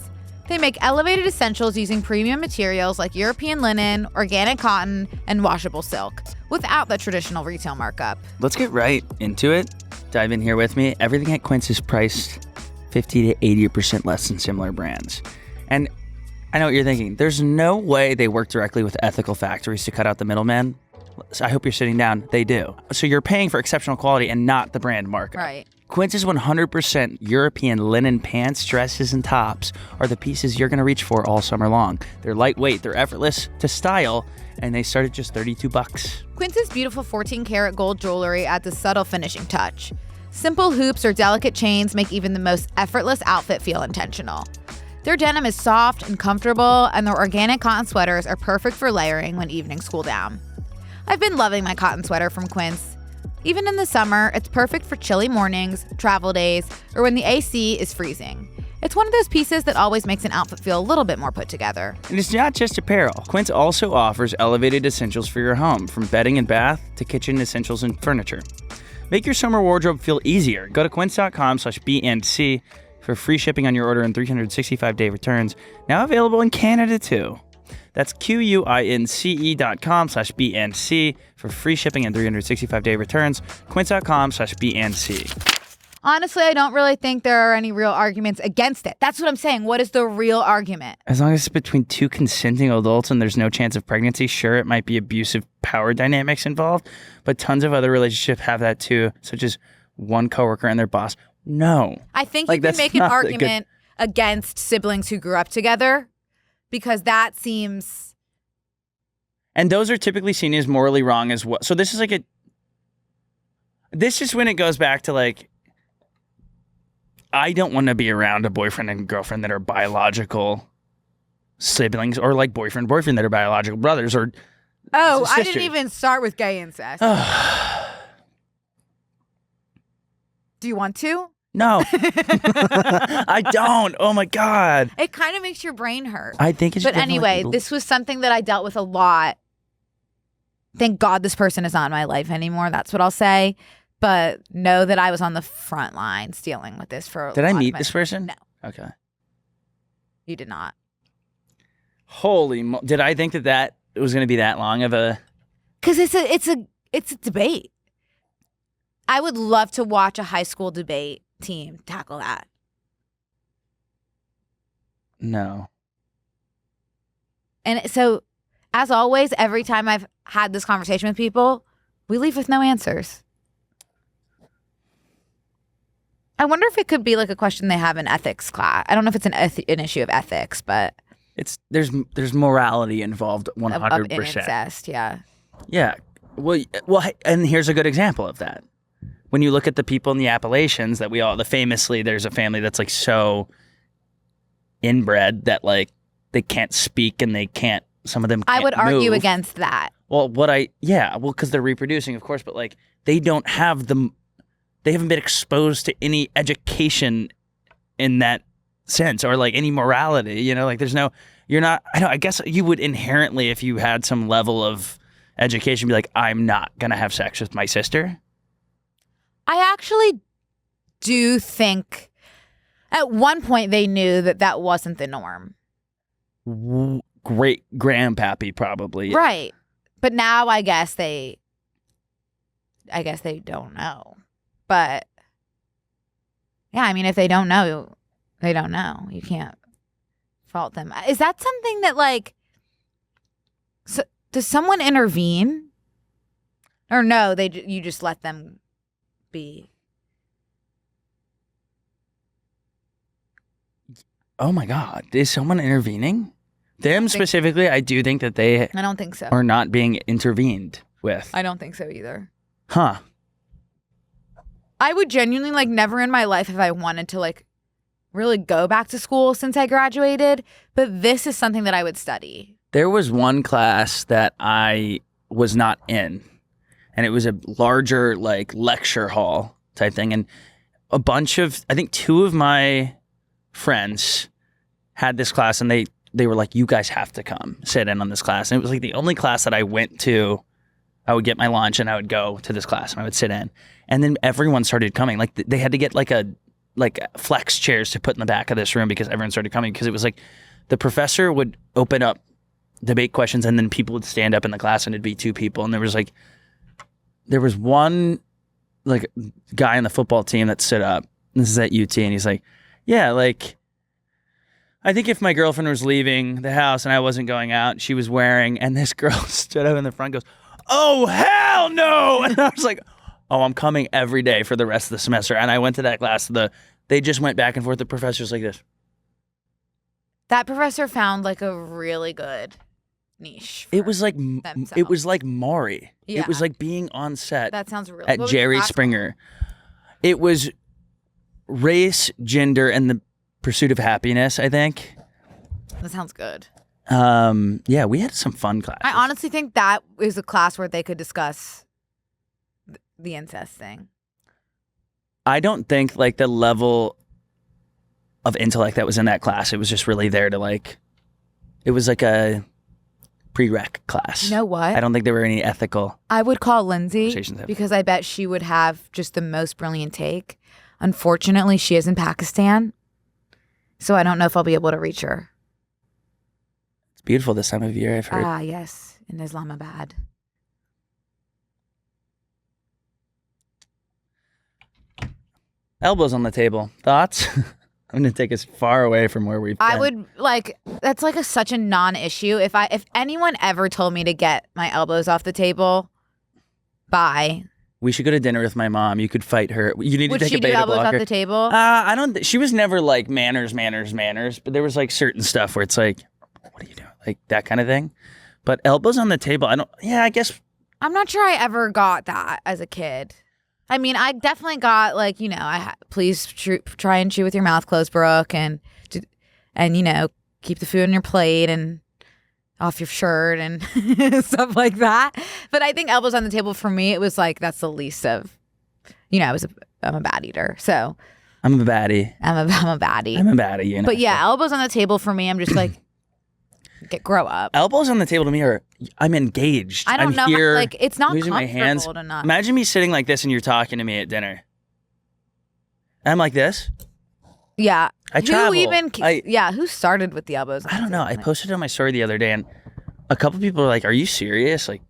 They make elevated essentials using premium materials like European linen, organic cotton, and washable silk without the traditional retail markup. Let's get right into it. Dive in here with me. Everything at Quince is priced 50 to 80% less than similar brands. And I know what you're thinking. There's no way they work directly with ethical factories to cut out the middleman. So I hope you're sitting down. They do. So you're paying for exceptional quality and not the brand markup. Right. Quince's 100% European linen pants, dresses, and tops are the pieces you're going to reach for all summer long. They're lightweight, they're effortless to style, and they start at just $32. Quince's beautiful 14-karat gold jewelry adds a subtle finishing touch. Simple hoops or delicate chains make even the most effortless outfit feel intentional. Their denim is soft and comfortable, and their organic cotton sweaters are perfect for layering when evenings cool down. I've been loving my cotton sweater from Quince. Even in the summer, it's perfect for chilly mornings, travel days, or when the AC is freezing. It's one of those pieces that always makes an outfit feel a little bit more put together. And it's not just apparel. Quince also offers elevated essentials for your home, from bedding and bath to kitchen essentials and furniture. Make your summer wardrobe feel easier. Go to quince.com/BNC for free shipping on your order and 365-day returns. Now available in Canada too. That's QUINCE.com/BNC for free shipping and 365-day returns. Quince.com/BNC. Honestly, I don't really think there are any real arguments against it. That's what I'm saying. What is the real argument? As long as it's between two consenting adults and there's no chance of pregnancy, sure, it might be abusive power dynamics involved, but tons of other relationships have that too, such as one coworker and their boss. No. I think you can make an argument against siblings who grew up together, because that seems... And those are typically seen as morally wrong as well. So this is like this is when it goes back to like, I don't want to be around a boyfriend and girlfriend that are biological siblings, or like boyfriend that are biological brothers, or Oh, sisters. I didn't even start with gay incest. Do you want to? No. I don't. Oh my God. It kind of makes your brain hurt. I think it's But anyway, this was something that I dealt with a lot. Thank God this person is not in my life anymore. That's what I'll say. But know that I was on the front lines dealing with this for a Did lot I of meet my- this person? No, Okay. you did not. Holy did I think that it was going to be that long of a... Because it's a debate. I would love to watch a high school debate team tackle that. No. And so, as always, every time I've had this conversation with people, we leave with no answers. I wonder if it could be like a question they have in ethics class. I don't know if it's an issue of ethics, but There's morality involved 100%. of incest, yeah. Yeah. Well, and here's a good example of that. When you look at the people in the Appalachians that famously, there's a family that's like so inbred that like they can't speak and some of them can't I would argue move. against that. Well, because they're reproducing, of course, but like they haven't been exposed to any education in that sense, or like any morality, like I guess you would inherently, if you had some level of education, be like, I'm not going to have sex with my sister. I actually do think at one point they knew that wasn't the norm. Great grandpappy, probably. Right. But now I guess they don't know. But yeah, I mean, if they don't know, they don't know. You can't fault them. Is that something that like, so does someone intervene? Or no, you just let them be? Oh my God. Is someone intervening? Them specifically, I do think that they I don't think so. are not being intervened with. I don't think so either. Huh. I would genuinely, like, never in my life have I wanted to, like, really go back to school since I graduated. But this is something that I would study. There was one class that I was not in, and it was a larger, like, lecture hall type thing. And a bunch of, I think 2 of my friends had this class, and they were like, you guys have to come sit in on this class. And it was like the only class that I went to. I would get my lunch and I would go to this class and I would sit in. And then everyone started coming. Like they had to get like flex chairs to put in the back of this room because everyone started coming, because it was like the professor would open up debate questions and then people would stand up in the class and it'd be 2 people. And there was one like guy on the football team that stood up. This is at UT, and he's like, yeah, like, I think if my girlfriend was leaving the house and I wasn't going out, she was wearing, and this girl stood up in the front and goes, oh, hell no. And I was like, oh, I'm coming every day for the rest of the semester. And I went to that class. They just went back and forth. The professor's like this. That professor found like a really good niche. It was like themselves. It was like Maury. Yeah. It was like being on set. That sounds really at Jerry Springer. It was race, gender, and the pursuit of happiness, I think. That sounds good. Yeah, we had some fun classes. I honestly think that is a class where they could discuss the incest thing. I don't think like the level of intellect that was in that class, it was just really there to like, it was like a prereq class. You know what? I don't think there were any ethical. I would call Lindsay conversations. because I bet she would have just the most brilliant take. Unfortunately, she is in Pakistan, so I don't know if I'll be able to reach her. It's beautiful this time of year, I've heard. Ah, yes, in Islamabad. Elbows on the table. Thoughts? I'm going to take us far away from where we've been. I would that's like such a non-issue. If anyone ever told me to get my elbows off the table, bye. We should go to dinner with my mom. You could fight her. You need Would to take she a do beta elbows blocker. off the table? I don't. She was never like manners. But there was like certain stuff where it's like, what are you doing? Like that kind of thing. But elbows on the table, I don't. Yeah, I guess. I'm not sure I ever got that as a kid. I mean, I definitely got like, please try and chew with your mouth closed, Brooke, and keep the food on your plate and off your shirt and stuff like that. But I think elbows on the table for me, it was like that's the least of, I'm a bad eater, so I'm a baddie. I'm a baddie. I'm a baddie. But yeah, elbows on the table for me, I'm just like, grow up. Elbows on the table to me are, I'm engaged. I don't I'm know, here, like it's not using comfortable my hands. to not. Imagine me sitting like this and you're talking to me at dinner. I'm like this. Yeah. I travel. Who started with the elbows? I don't know. I posted it on my story the other day, and a couple people were like, "Are you serious? Like,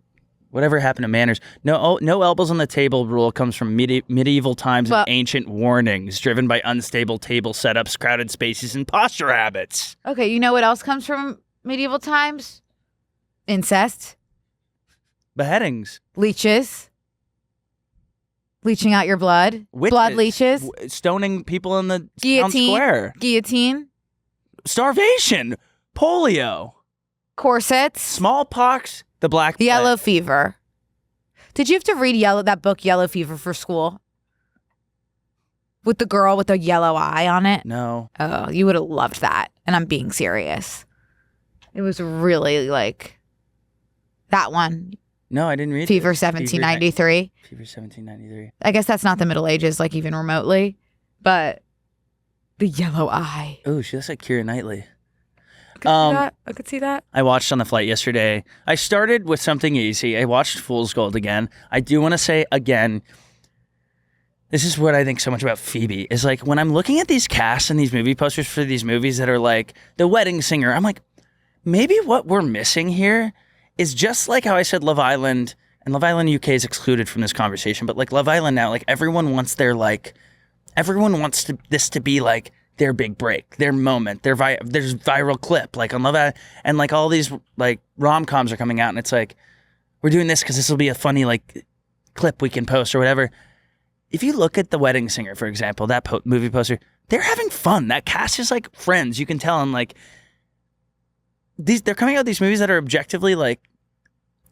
whatever happened to manners?" No elbows on the table rule comes from medieval times and ancient warnings driven by unstable table setups, crowded spaces, and posture habits. Okay, you know what else comes from medieval times? Incest, beheadings, leeches. Leeching out your blood. Blood leeches. Stoning people in the guillotine, town square. Guillotine. Starvation. Polio. Corsets. Smallpox. The Black Plague. Yellow fever. Did you have to read that book, Yellow Fever, for school? With the girl with the yellow eye on it? No. Oh, you would have loved that. And I'm being serious. It was really like that one. No, I didn't read Fever 1793. Fever 1793. I guess that's not the Middle Ages, like even remotely, but the yellow eye. Oh, she looks like Keira Knightley. I could see that. I watched on the flight yesterday. I started with something easy. I watched Fool's Gold again. I do want to say again, this is what I think so much about Phoebe, is like when I'm looking at these casts and these movie posters for these movies that are like The Wedding Singer, I'm like, maybe what we're missing here is just like how I said Love Island, and Love Island UK is excluded from this conversation, but like Love Island now, like everyone wants this to be like their big break, their moment, there's viral clip, like on Love Island, and like all these like rom-coms are coming out, and it's like, we're doing this because this will be a funny like clip we can post or whatever. If you look at The Wedding Singer, for example, that movie poster, they're having fun. That cast is like friends. You can tell, and like they're coming out with these movies that are objectively like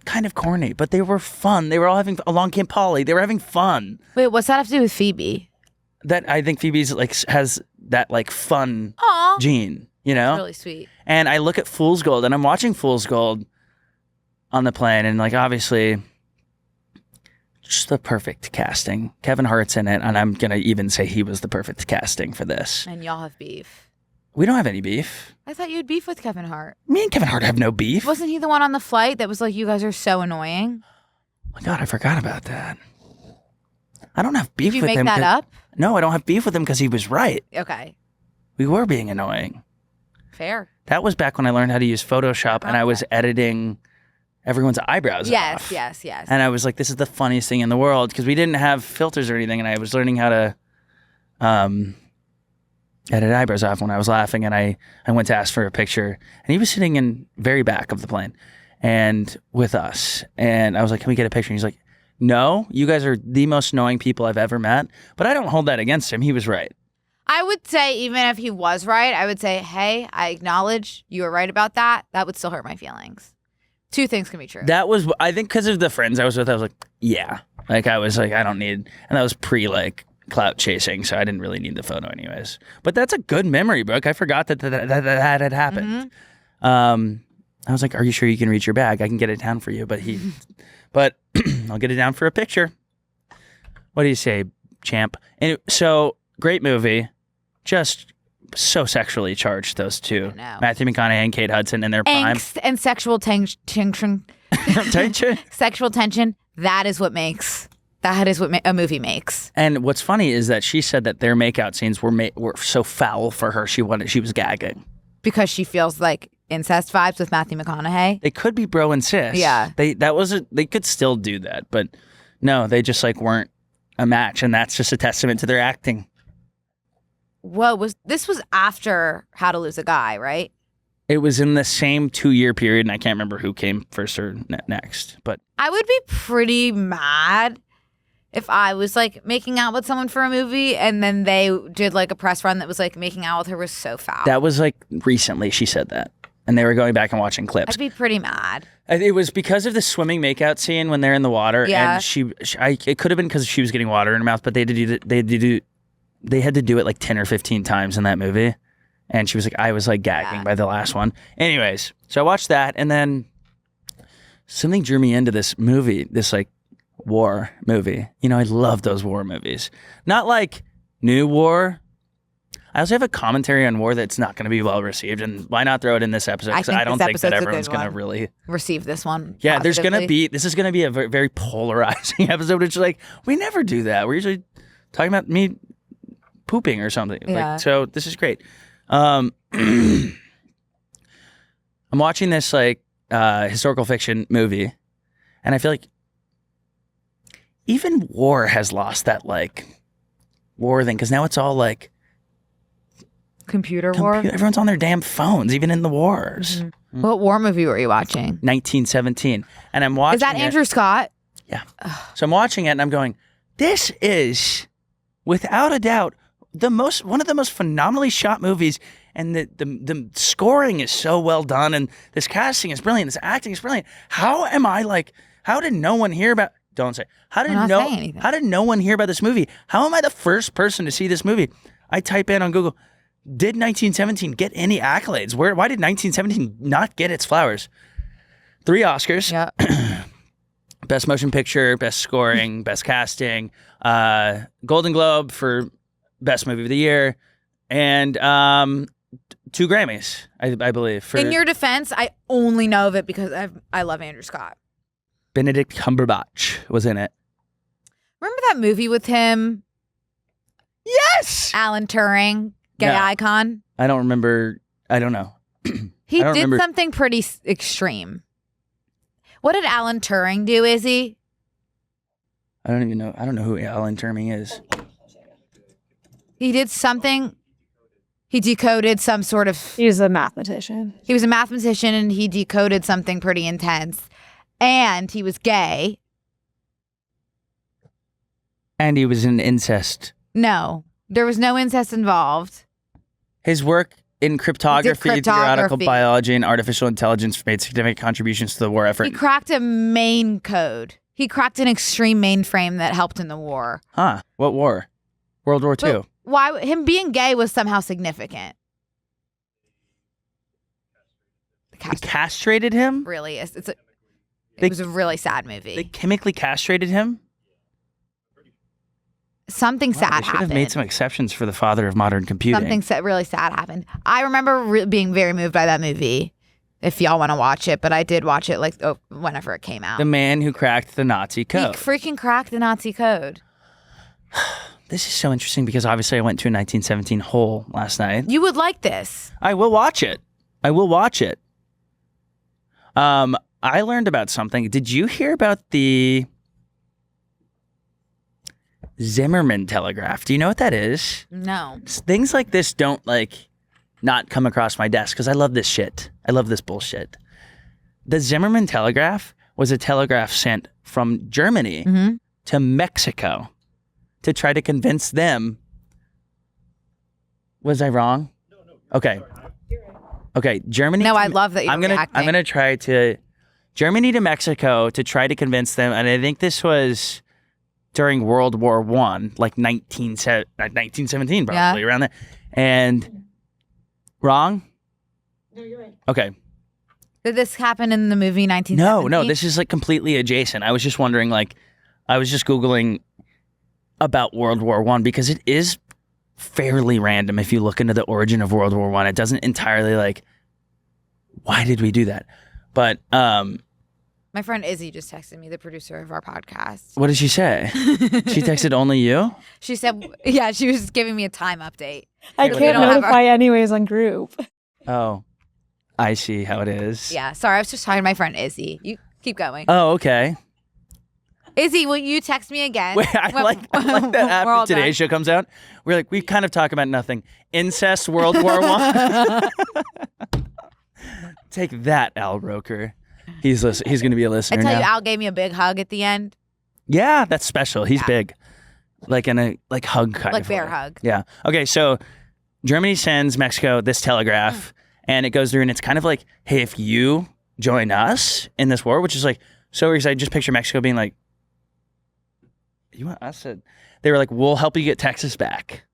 kind of corny, but they were fun. They were all having Along Came Polly. They were having fun. Wait, what's that have to do with Phoebe? That I think Phoebe's like has that like fun Aw. gene, you know? Really sweet. And I look at Fool's Gold, and I'm watching Fool's Gold on the plane, and like obviously just the perfect casting. Kevin Hart's in it, and I'm gonna even say he was the perfect casting for this. And y'all have beef. We don't have any beef. I thought you had beef with Kevin Hart. Me and Kevin Hart have no beef. Wasn't he the one on the flight that was like, you guys are so annoying? Oh my God, I forgot about that. I don't have beef Did you with make him. that up? No, I don't have beef with him because he was right. Okay. We were being annoying. Fair. That was back when I learned how to use Photoshop and I was editing everyone's eyebrows off. Yes. And I was like, this is the funniest thing in the world because we didn't have filters or anything, and I was learning how to edit eyebrows off when I was laughing, and I went to ask for a picture, and he was sitting in very back of the plane and with us, and I was like, can we get a picture? And he's like, no, you guys are the most annoying people I've ever met, but I don't hold that against him. He was right. I would say even if he was right, I would say, hey, I acknowledge you were right about that. That would still hurt my feelings. Two things can be true. That was, I think because of the friends I was with, I was like, yeah. Like I was like, I don't need, and that was pre like clout chasing, so I didn't really need the photo anyways. But that's a good memory, Brooke. I forgot that had happened. I was like, are you sure you can reach your bag? I can get it down for you. But I'll get it down for a picture. What do you say, champ? And so great movie. Just so sexually charged, those two. Matthew McConaughey and Kate Hudson in their prime. Angst and sexual tension. Sexual tension. That is what a movie makes. And what's funny is that she said that their makeout scenes were so foul for her. She was gagging because she feels like incest vibes with Matthew McConaughey. They could be bro and sis. Yeah, they could still do that, but no, they just like weren't a match, and that's just a testament to their acting. Whoa, this was after How to Lose a Guy, right? It was in the same 2-year period, and I can't remember who came first or next. But I would be pretty mad if I was like making out with someone for a movie, and then they did like a press run that was like making out with her was so foul. That was like recently she said that, and they were going back and watching clips. I'd be pretty mad. It was because of the swimming makeout scene when they're in the water, and it could have been because she was getting water in her mouth, but they had to do it like 10 or 15 times in that movie. And she was like, I was like gagging by the last one. Anyways, so I watched that, and then something drew me into this movie, this like war movie. You know, I love those war movies. Not like new war. I also have a commentary on war that's not going to be well received, and why not throw it in this episode? Because I don't think that everyone's going to really receive this one. Yeah, this is going to be a very, very polarizing episode. Which like we never do that. We're usually talking about me pooping or something. Yeah. Like, so this is great. I'm watching this like historical fiction movie, and I feel like even war has lost that like war thing, because now it's all like computer war. Everyone's on their damn phones, even in the wars. Mm-hmm. What war movie were you watching? 1917, and I'm watching. Is that Andrew Scott? Yeah. So I'm watching it, and I'm going, this is without a doubt one of the most phenomenally shot movies, and the scoring is so well done, and this casting is brilliant, this acting is brilliant. How did no one hear about? Don't say. How did no one hear about this movie? How am I the first person to see this movie? I type in on Google, did 1917 get any accolades? Why did 1917 not get its flowers? 3 Oscars. Yeah. Best motion picture, best scoring, best casting, Golden Globe for best movie of the year, and 2 Grammys, I believe. In your defense, I only know of it because I love Andrew Scott. Benedict Cumberbatch was in it. Remember that movie with him? Yes! Alan Turing, gay icon? I don't remember. I don't know. He did something pretty extreme. What did Alan Turing do, Izzy? I don't even know. I don't know who Alan Turing is. He did something. He decoded some sort of... He was a mathematician. He was a mathematician, and he decoded something pretty intense. And he was gay. And he was in incest. No. There was no incest involved. His work in cryptography, theoretical cryptography. biology, and artificial intelligence made significant contributions to the war effort. He cracked a main code. He cracked an extreme mainframe that helped in the war. Huh? What war? World War II. But why him being gay was somehow significant? They castrated him? Really is. It was a really sad movie. They chemically castrated him? Something sad They should happened. have made some exceptions for the father of modern computing. Something really sad happened. I remember being very moved by that movie. If y'all want to watch it, but I did watch it whenever it came out. The man who cracked the Nazi code. He freaking cracked the Nazi code. This is so interesting because obviously I went to a 1917 hole last night. You would like this. I will watch it. I learned about something. Did you hear about the Zimmerman telegraph? Do you know what that is? No. Things like this don't not come across my desk because I love this shit. I love this bullshit. The Zimmerman telegraph was a telegraph sent from Germany to Mexico to try to convince them. Was I wrong? No. Okay. Okay, Germany. No, I love that you're I'm gonna try to Germany to Mexico to try to convince them, and I think this was during World War I, like 1917, probably around there. And wrong? No, you're right. Okay. Did this happen in the movie 1917? No, this is completely adjacent. I was just wondering, I was just Googling about World War I because it is fairly random if you look into the origin of World War I. It doesn't entirely why did we do that? But my friend Izzy just texted me, the producer of our podcast. what did she say? She texted only you? She said, yeah, she was giving me a time update. I We can't don't have notify anyways on group. Oh, I see how it is. Yeah, sorry, I was just talking to my friend Izzy. You keep going. Oh, okay. Izzy, will you text me again? Wait, I like that We're all after today's show comes out, we kind of talk about nothing. Incest, World War I. Take that, Al Roker. He's going to be a listener I tell now. you, Al gave me a big hug at the end. Yeah, that's special. He's big. In a hug kind of Bear way. hug. Yeah. Okay, so Germany sends Mexico this telegraph, and it goes through, and it's kind of like, hey, if you join us in this war, which is so excited. Just picture Mexico being like, you want us to... They were like, we'll help you get Texas back.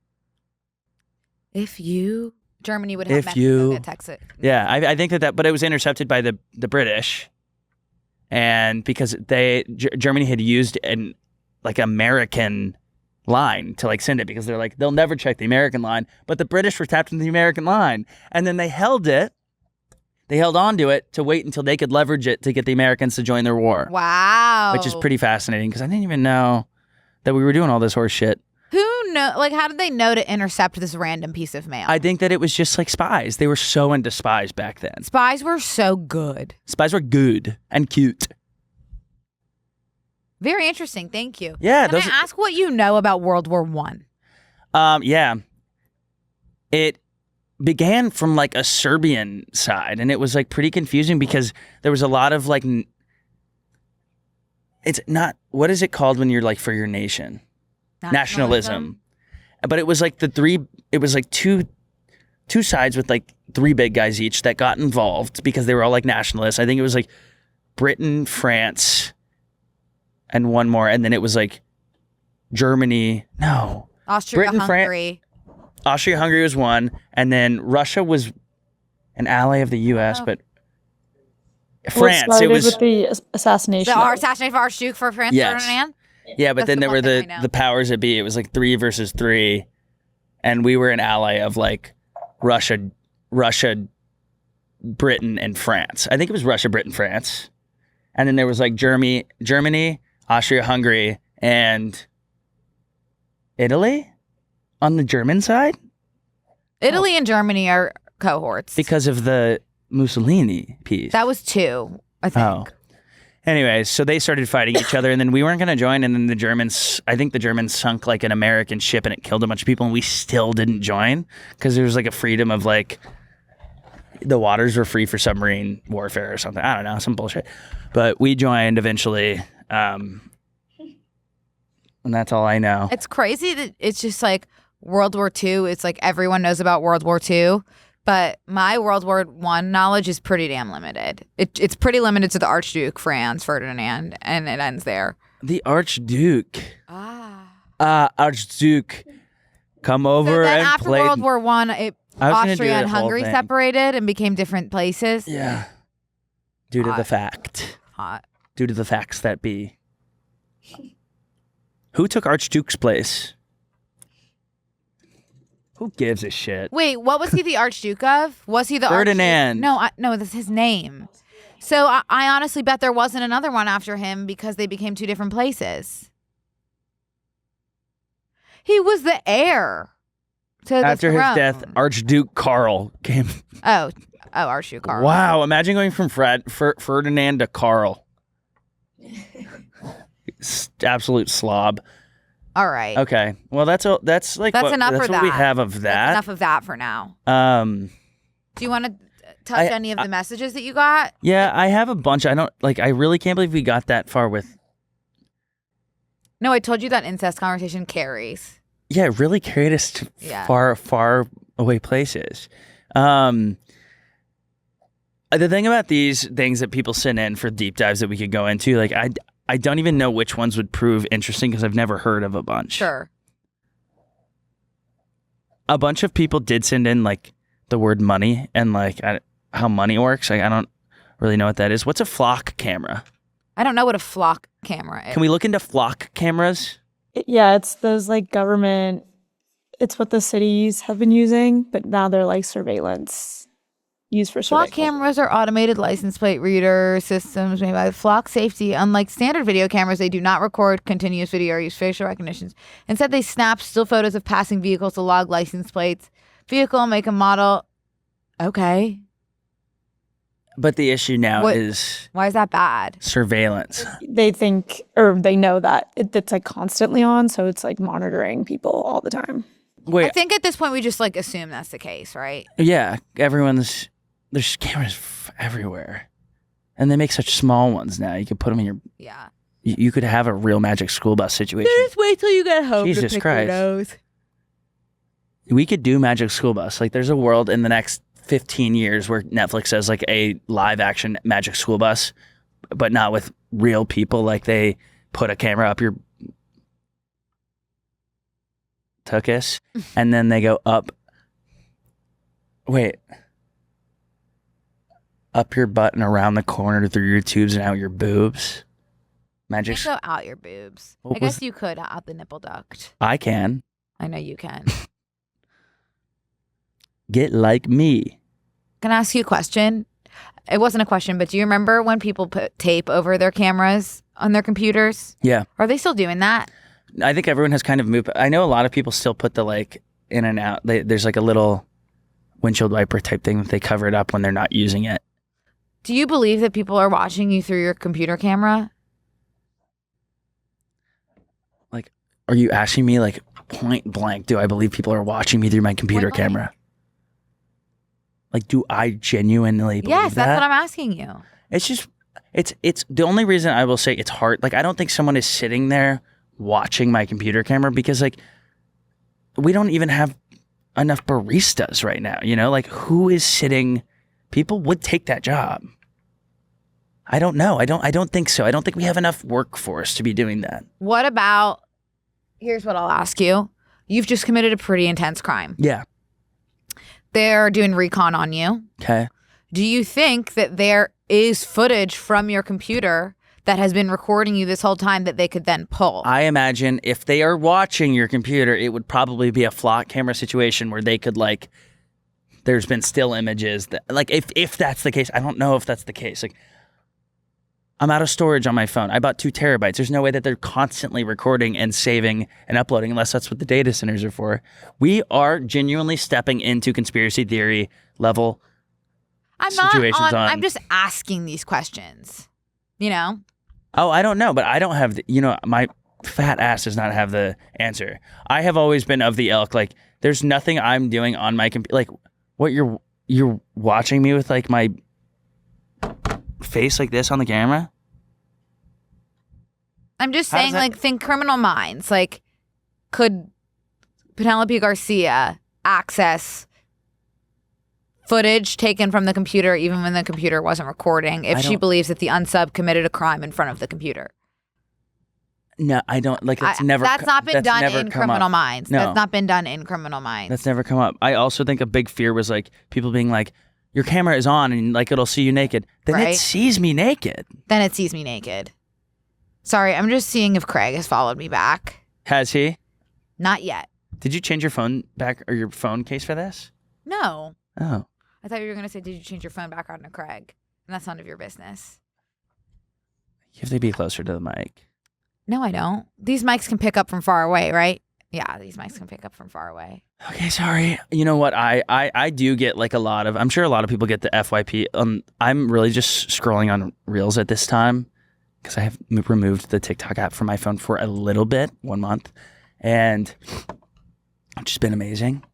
Germany would have If Mexico you- get Texas. Yeah, I think that, but it was intercepted by the British, and because Germany had used an American line to send it because they're they'll never check the American line, but the British were tapped into the American line, and then they held on to it to wait until they could leverage it to get the Americans to join their war. Wow. Which is pretty fascinating because I didn't even know that we were doing all this horse shit. Who know? How did they know to intercept this random piece of mail? I think that it was just spies. They were so into spies back then. Spies were so good. Spies were good and cute. Very interesting. Thank you. Yeah. Can I ask what you know about World War I? Yeah. It began from a Serbian side, and it was pretty confusing because there was a lot of it's not, what is it called when you're for your nation? Nationalism. But it was two sides with three big guys each that got involved because they were all nationalists. I think it was Britain, France, and one more, and then it was Germany. No. Austria-Hungary. Austria-Hungary was one, and then Russia was an ally of the U.S., but France. Well, it was with the assassination. The assassination of Archduke for France Ferdinand? Yeah, but That's then the there were one thing I know. the powers that be. It was 3 versus 3, and we were an ally of Russia, Britain, and France. I think it was Russia, Britain, France, and then there was Germany, Austria-Hungary, and Italy on the German side. Italy and Germany are cohorts. Because of the Mussolini piece. That was 2, I think. Oh. Anyways, so they started fighting each other, and then we weren't going to join, and then I think the Germans sunk an American ship, and it killed a bunch of people, and we still didn't join because there was a freedom of the waters were free for submarine warfare or something. I don't know, some bullshit. But we joined eventually, and that's all I know. It's crazy that it's just World War II. It's everyone knows about World War II, But my World War I knowledge is pretty damn limited. It's pretty limited to the Archduke Franz Ferdinand, and it ends there. The Archduke. Archduke, come So over then and after play. World War I, I was gonna do Austria that and whole Hungary thing. separated and became different places. Yeah. Due to the Hot. fact. Hot. Due to the facts that be. Who took Archduke's place? Who gives a shit? Wait, what was he the Archduke of? Was he the Ferdinand. Archduke? No, that's his name. So I honestly bet there wasn't another one after him because they became two different places. He was the heir to the After his throne. death, Archduke Karl came. Oh, Archduke Karl. Wow, imagine going from Ferdinand to Karl. Absolute slob. All right. Okay, well that's That's enough that's for what we that. have of That's that. enough of that for now. Um, Do you want to touch any of the messages that you got? yeah, I have a bunch. I really can't believe we got that far with. No, I told you that incest conversation carries. Yeah, it really carried us to far away places. The thing about these things that people send in for deep dives that we could go into, like I don't even know which ones would prove interesting because I've never heard of a bunch. Sure. A bunch of people did send in like the word money and like how money works. Like I don't really know what that is. What's a flock camera? I don't know what a flock camera is. Can we look into flock cameras? Yeah, it's those like government, it's what the cities have been using, but now they're like surveillance, used for Flock surveillance. cameras are automated license plate reader systems made by Flock Safety. Unlike standard video cameras, they do not record continuous video or use facial recognitions. Instead, they snap still photos of passing vehicles to log license plates, vehicle, make, and model. Okay. But the issue now What- is Why is that bad? surveillance. They think, or they know that it's like constantly on, so it's like monitoring people all the time. Wait, I think at this point we just like assume that's the case, right? yeah, there's cameras everywhere, and they make such small ones now. You could put them in your. Yeah. You could have a real Magic School Bus situation. Just wait till you get home Jesus to pick Christ. your nose. We could do Magic School Bus. Like, there's a world in the next 15 years where Netflix has like a live action Magic School Bus, but not with real people. Like, they put a camera up your tuchus, and then they go up. Wait. Up your butt and around the corner through your tubes and out your boobs. Magic. Can't go out your boobs. What I guess was- you could out the nipple duct. I can I know you can. get like me. Can I ask you a question? It wasn't a question, but do you remember when people put tape over their cameras on their computers? Yeah. Are they still doing that? I think everyone has kind of moved. I know a lot of people still put the like in and out. There's like a little windshield wiper type thing that they cover it up when they're not using it. Do you believe that people are watching you through your computer camera? Like, are you asking me like point blank, do I believe people are watching me through my computer Point blank. camera? Like, do I genuinely believe Yes, that? that's what I'm asking you. It's just, it's the only reason I will say it's hard. Like, I don't think someone is sitting there watching my computer camera because like, we don't even have enough baristas right now, you know? Like, who is sitting? People would take that job. I don't know. I don't think so. I don't think we have enough workforce to be doing that. What about, here's what I'll ask you. You've just committed a pretty intense crime. Yeah. They're doing recon on you. Okay. Do you think that there is footage from your computer that has been recording you this whole time that they could then pull? I imagine if they are watching your computer, it would probably be a flock camera situation where they could like, there's been still images that like, if that's the case, I don't know if that's the case. Like, I'm out of storage on my phone. I bought 2 terabytes. There's no way that they're constantly recording and saving and uploading unless that's what the data centers are for. We are genuinely stepping into conspiracy theory level situations on. I'm just asking these questions, you know? Oh, I don't know, but I don't have the, my fat ass does not have the answer. I have always been of the ilk, like, there's nothing I'm doing on my computer. Like, what you're watching me with, like, my face like this on the camera? I'm just How does saying, that- like, think Criminal Minds. Like, could Penelope Garcia access footage taken from the computer even when the computer wasn't recording if she believes that the unsub committed a crime in front of the computer. No, I don't. Like, That's not been done in Criminal Minds. No. That's not been done in Criminal Minds. That's never come up. I also think a big fear was like people being like, your camera is on and like it'll see you naked. Then it sees me naked. Sorry, I'm just seeing if Craig has followed me back. Has he? Not yet. Did you change your phone back or your phone case for this? No. Oh. I thought you were going to say, did you change your phone back onto Craig? And that's none of your business. You have to be closer to the mic. No, I don't. These mics can pick up from far away, right? Yeah, these mics can pick up from far away. Okay, sorry. You know what? I do get like a lot of, I'm sure a lot of people get the FYP. I'm really just scrolling on Reels at this time because I have removed the TikTok app from my phone for a little bit, 1 month. And it's just been amazing.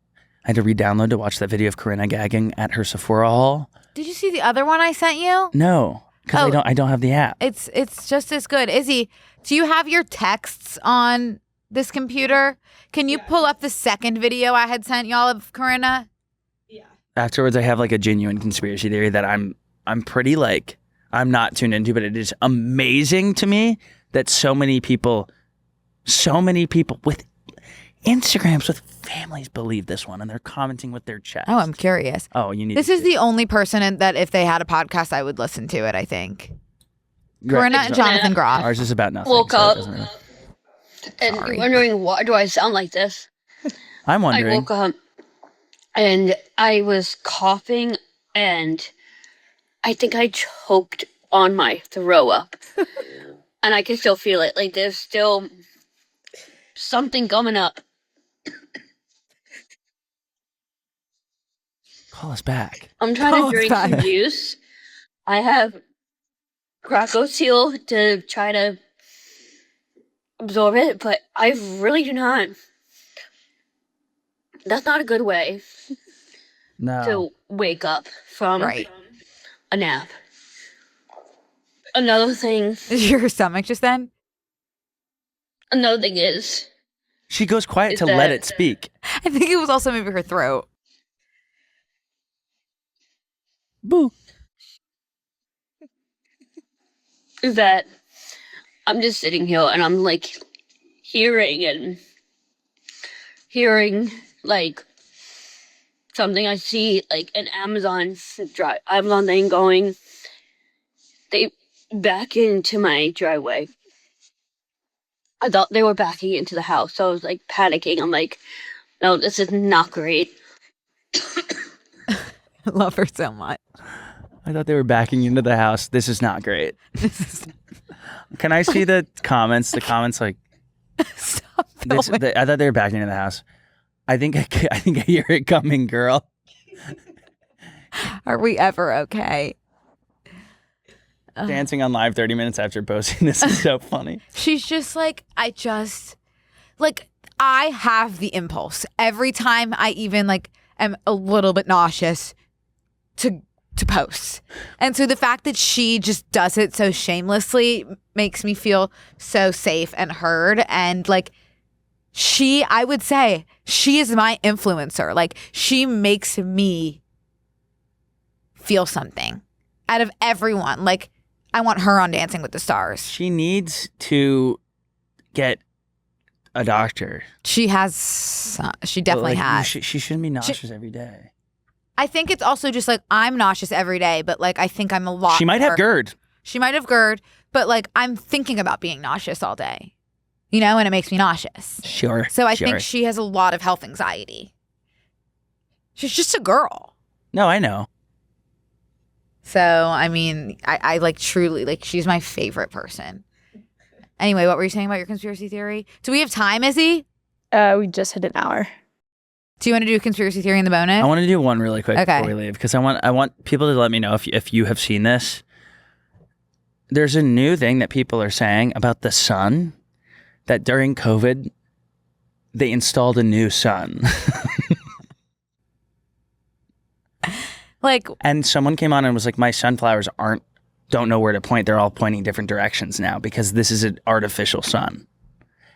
I had to re-download to watch that video of Corinna gagging at her Sephora haul. Did you see the other one I sent you? No, because I don't have the app. It's just as good. Izzy, do you have your texts on this computer? Can you pull up the second video I had sent y'all of Corinna? Yeah. Afterwards, I have like a genuine conspiracy theory that I'm pretty like, I'm not tuned into, but it is amazing to me that so many people with Instagrams with families believe this one and they're commenting with their chest. Oh, I'm curious. Oh, you need This is the only person that if they had a podcast, I would listen to it, I think. Corinna and Jonathan Groff. Ours is about nothing. Woke so it up doesn't really- and Sorry. wondering why do I sound like this. I'm I wondering. woke up and I was coughing and I think I choked on my throw up. And I can still feel it. Like there's still something coming up. Call us back. I'm trying Call us to drink back. some juice. I have Krakow Seal to try to absorb it, but I really do not. That's not a good way No. to wake up from Right. a nap. Another thing Is your stomach just then? is She goes quiet Is to let that- it speak. I think it was also maybe her throat. Boo. that I'm just sitting here and I'm like hearing like something I see like an Amazon thing going. They back into my driveway. I thought they were backing into the house, so I was like panicking. I'm like, no, this is not great. I love her so much. I thought they were backing into the house. This is not great. Can I see the comments? The comments like, Stop this, filming. I thought they were backing into the house. I think I hear it coming, girl. Are we ever okay? Dancing on live 30 minutes after posting. This is so funny. She's just like, I have the impulse every time I even like am a little bit nauseous to post. And so the fact that she just does it so shamelessly makes me feel so safe and heard. And like I would say she is my influencer. Like she makes me feel something out of everyone. Like I want her on Dancing with the Stars. She needs to get a doctor. She definitely Like, has. She shouldn't be nauseous every day. I think it's also just like I'm nauseous every day, but like I think I'm a lot. She might have GERD. She might have GERD, but like I'm thinking about being nauseous all day, you know, and it makes me nauseous. Sure. So I sure. think she has a lot of health anxiety. She's just a girl. No, I know. So, I mean, I like truly, like she's my favorite person. Anyway, what were you saying about your conspiracy theory? Do we have time, Izzy? We just hit an hour. Do you want to do a conspiracy theory in the bonus? I want to do one really quick Okay. before we leave because I want people to let me know if you have seen this. There's a new thing that people are saying about the sun, that during COVID, they installed a new sun. Like, And someone came on and was like, my sunflowers don't know where to point. They're all pointing different directions now because this is an artificial sun.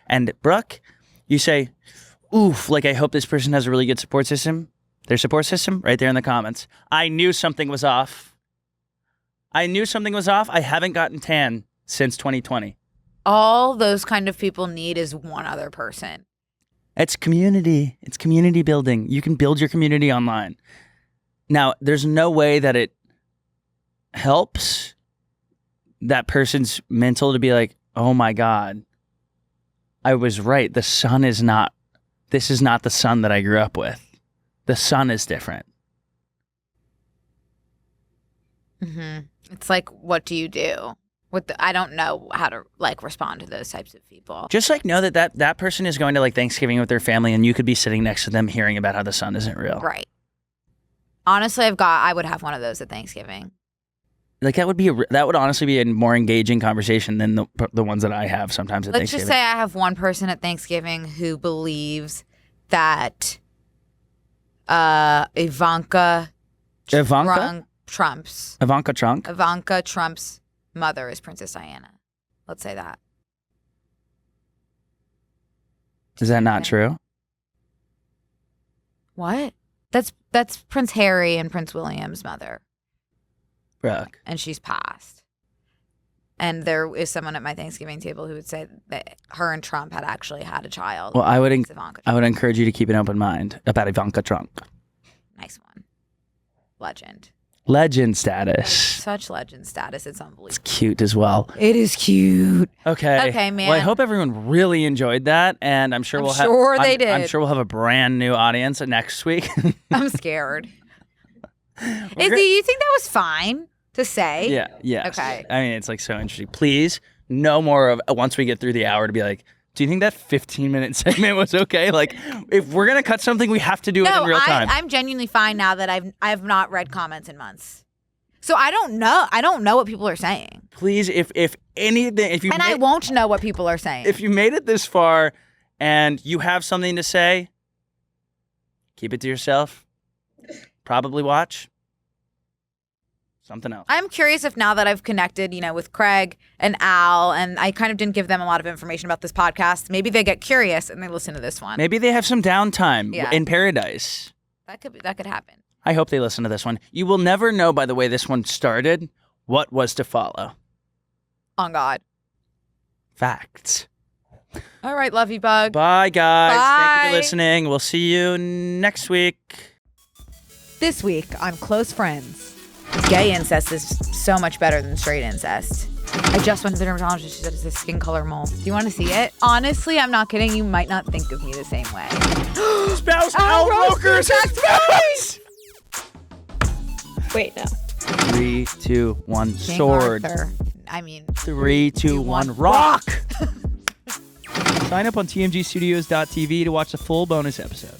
And Brooke, you say, oof, like I hope this person has a really good support system. Their support system right there in the comments. I knew something was off. I haven't gotten tan since 2020. All those kind of people need is one other person. It's community. It's community building. You can build your community online. Now, there's no way that it helps that person's mental to be like, oh my God, I was right. This is not the sun that I grew up with. The sun is different. Mm-hmm. It's like, what do you do? I don't know how to like respond to those types of people. Just like know that person is going to like Thanksgiving with their family, and you could be sitting next to them hearing about how the sun isn't real. Right. Honestly, I would have one of those at Thanksgiving. Like that would honestly be a more engaging conversation than the ones that I have sometimes at Let's Thanksgiving. just say I have one person at Thanksgiving who believes that Ivanka Trump's mother is Princess Diana. Let's say that. Is that not true? What? That's Prince Harry and Prince William's mother. Brooke. And she's passed. And there is someone at my Thanksgiving table who would say that her and Trump had actually had a child. Well, I would encourage you to keep an open mind about Ivanka Trump. Nice one. Legend. Legend status. Such legend status. It's unbelievable. It's cute as well. It is cute. Okay. Okay, man. Well, I hope everyone really enjoyed that, and I'm sure we'll have a brand new audience next week. I'm scared. Do you think that was fine to say? Yeah. Yes. Okay. I mean, it's like so interesting. Please, no more of once we get through the hour to be like, do you think that 15-minute segment was okay? Like, if we're gonna cut something, we have to do it in real time. I'm genuinely fine now that I've not read comments in months, so I don't know what people are saying. Please, if anything, I won't know what people are saying. If you made it this far and you have something to say, keep it to yourself. Probably watch something else. I'm curious if now that I've connected, with Craig and Al, and I kind of didn't give them a lot of information about this podcast, maybe they get curious and they listen to this one. Maybe they have some downtime in paradise. That could happen. I hope they listen to this one. You will never know, by the way this one started, what was to follow. On God. Facts. All right, love you, Bug. Bye, guys. Bye. Thank you for listening. We'll see you next week. This week on Close Friends. Gay incest is so much better than straight incest. I just went to the dermatologist. She said it's a skin color mole. Do you want to see it? Honestly, I'm not kidding. You might not think of me the same way. Spouse Al Roker's spouse! Wait, no. 3, 2, 1, King sword. Arthur. 3, 2, 1, rock! Sign up on tmgstudios.tv to watch the full bonus episode.